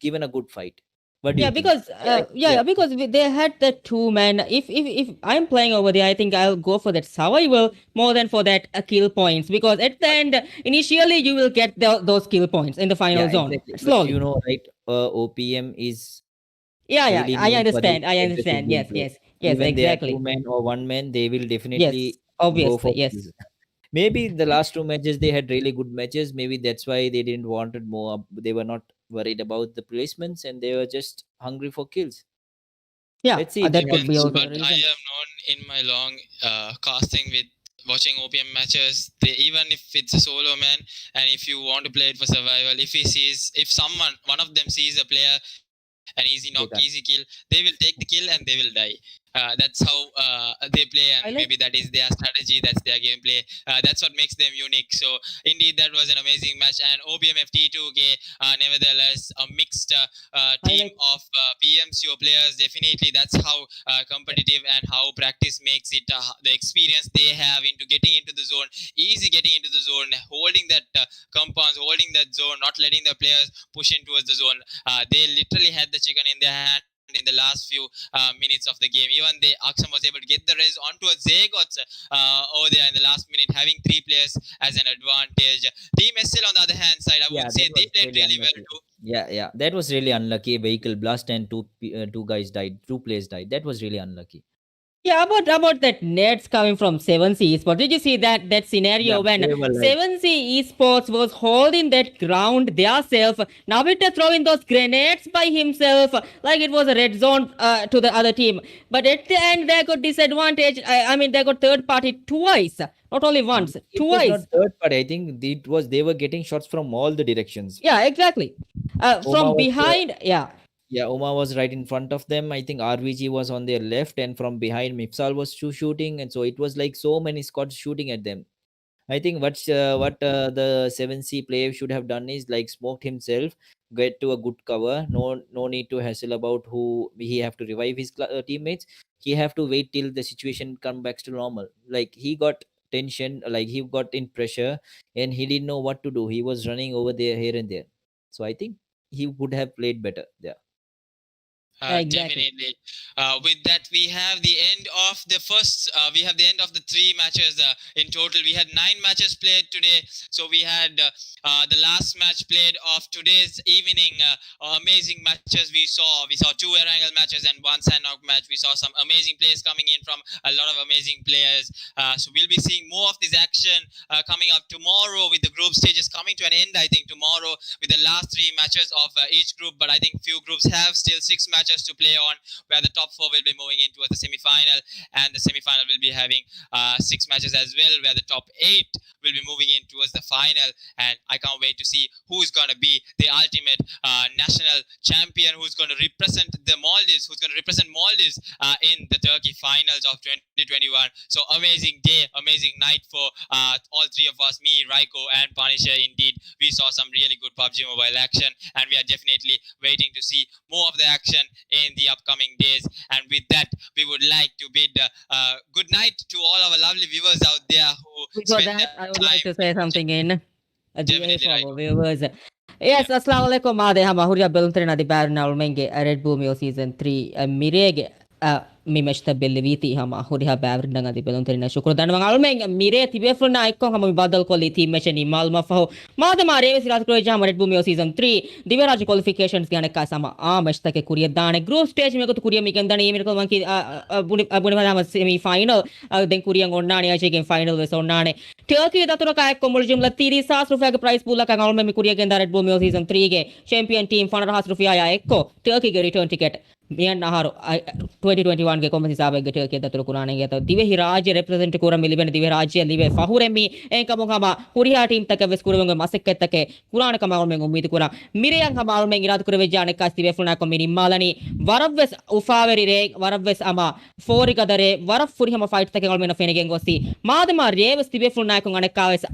given a good fight. What do you Yeah, think? because yeah, because they had the two men. If I'm playing over there, I think I'll go for that survival more than for that kill points, because at the end, initially you will get those kill points in the final Yeah, zone exactly. But slowly. right, OPM is Yeah, yeah, really I known for the understand. I aggressive understand. Yes, gameplay. yes, yes, Even they are two exactly. men or one man, they will Yes, definitely go obviously, for yes. kills. Maybe the last two matches they had really good matches. Maybe that's why they didn't wanted more. They were not worried about the placements, and they were just hungry for kills. Yeah, Let's see if they that have could be Depends, also to. the but I reason. have known in my long casting with watching OPM matches, they, even if it's a solo man and if you want to play it for survival, if someone, one of them sees a player, an easy knock, easy They kill, can't. they will take the kill and they will die. That's how they play, and I maybe like. that is their strategy, that's their gameplay. That's what makes them unique. So indeed, that was an amazing match, and OBMF T2K, nevertheless, a mixed I team like. of PMCO players. Definitely, that's how competitive and how practice makes it. The experience they have into getting into the zone, easy getting into the zone, holding that compounds, holding that zone, not letting the players push in towards the zone. They literally had the chicken in their hand in the last few minutes of the game. Even they Aksam was able to get the res onto a Zagots over there in the last minute, having three players as an advantage. Team SL on the other hand side, I would Yeah, say that they was played really really well unlucky. too. Yeah, that was really unlucky. Vehicle blast and two guys died. Two players died. That was really unlucky. Yeah, about that nets coming from 7C Esports. Did you see that Yeah, scenario when they were like 7C Esports was holding that ground themselves? Navita throwing those grenades by himself like it was a red zone to the other team. But at the end, they got disadvantage. I mean, they got third party twice, not only once, it was not twice. third party. I think it was they were getting shots from all the directions. Yeah, exactly. Oma From was behind, yeah. Yeah, Oma was right in front of them. I think RVG was on their left, and from behind Mipsal was shooting, and so it was like so many squads shooting at them. I think what the 7C player should have done is like smoked himself, get to a good cover. No need to hassle about who he have to revive his teammates. He have to wait till the situation come back to normal. Like he got tension, like he got in pressure, and he didn't know what to do. He was running over there here and there. So I think he would have played better there. Yeah, exactly. Definitely. With that, we have the end of the first. We have the end of the three matches in total. We had 9 matches played today. So we had the last match played of today's evening. Amazing matches we saw. We saw 2 Erangel matches and 1 Sandok match. We saw some amazing players coming in from a lot of amazing players. So we'll be seeing more of this action coming up tomorrow, with the group stages coming to an end. I think tomorrow with the last 3 matches of each group. But I think few groups have still 6 matches matches to play on, where the top four will be moving into the semi-final, and the semi-final will be having 6 matches as well, where the top 8 will be moving in towards the final. And I can't wait to see who's going to be the ultimate national champion, who's going to represent the Maldives, who's going to represent Maldives in the Turkey finals of 2021. So amazing day, amazing night for all three of us, me, Raiko and Panisha. Indeed, we saw some really good PUBG Mobile action, and we are definitely waiting to see more of the action in the upcoming days. And with that, we would like to bid good night to all our lovely viewers out there who Before spend that, their I would like time. to say something in the Definitely, for Raiko. our viewers. Yes, assalamu alaikum. Made hama huria beluntrena di barna ulmenge Redbull Meo season 3 mirege mi meshta belleviti hama huria bavrndanga di beluntrena shukru danwang ulmenge mire tibefulna ikkon hama mi badal kolli team meshani malma faho made mare sirat kro jam Redbull Meo season 3 diviraj qualifications gane ka sama meshta ke kuriya dane group stage me ko kuriya mi gendani mi ko manki buni hama semi final den kuriya onnani ajegen final wes onnane Turkey datura ka ekko muljumla 30000 rupiah ke prize pool ka ulme mi kuriya genda Redbull Meo season 3 ge champion team 15000 rupiah ya ekko Turkey ge return ticket miyan naharu 2021 ge komasi sabe ge Turkey datura kurane ge to dive hi rajya represent kura miliben dive rajya live fahure mi enkamu hama huriya team tak ves kurunge masek take kurane ka ulme umid kura miriyan hama ulme irad kurve jane ka dive fulna ko mini malani waravves ufaveri re waravves ama fori kadare waraf furi hama fight take ulme na fenegen gosi madama reves dive fulna ko ane ka ves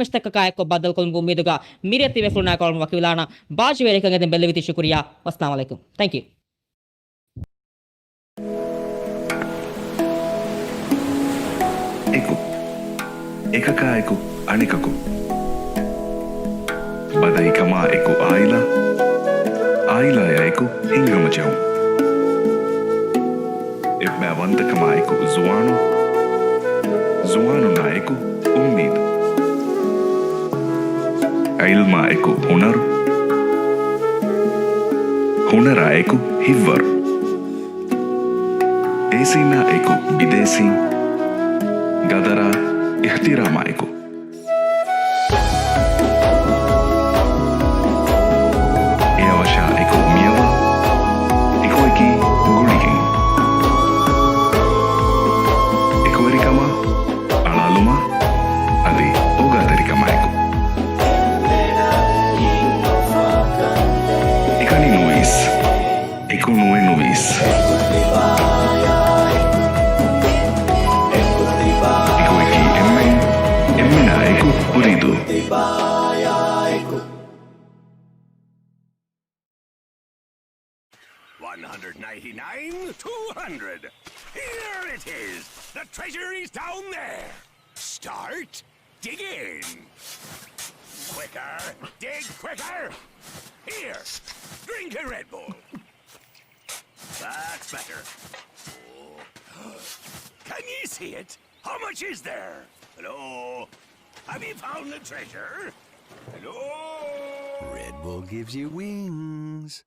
mestaka ka ekko badal ko umiduga mire dive fulna ko ulme wakilana bajvere kan den belleviti shukriya assalamu alaikum thank you Eku. Ekaka eku anikaku. Badai kama eku aila. Aila ya eku hingama jau. Ebba wanta kama eku zuano. Zuano na eku ummid. Ilma eku hunaru. Hunara eku hivvar. Esina eku bidesi. Gadara ihtirama eku. Eawasha eku miyawa. Eko eki guligen. Eko erikama alaluma adi ogaderikama eku. Ekani nuis. Eku nue nuis. Uridu. 199, 200. Here it is. The treasure is down there. Start digging. Quicker, dig quicker. Here, drink a Red Bull. That's better. Oh. Can you see it? How much is there? Hello? Have you found the treasure? Hello? Red Bull gives you wings.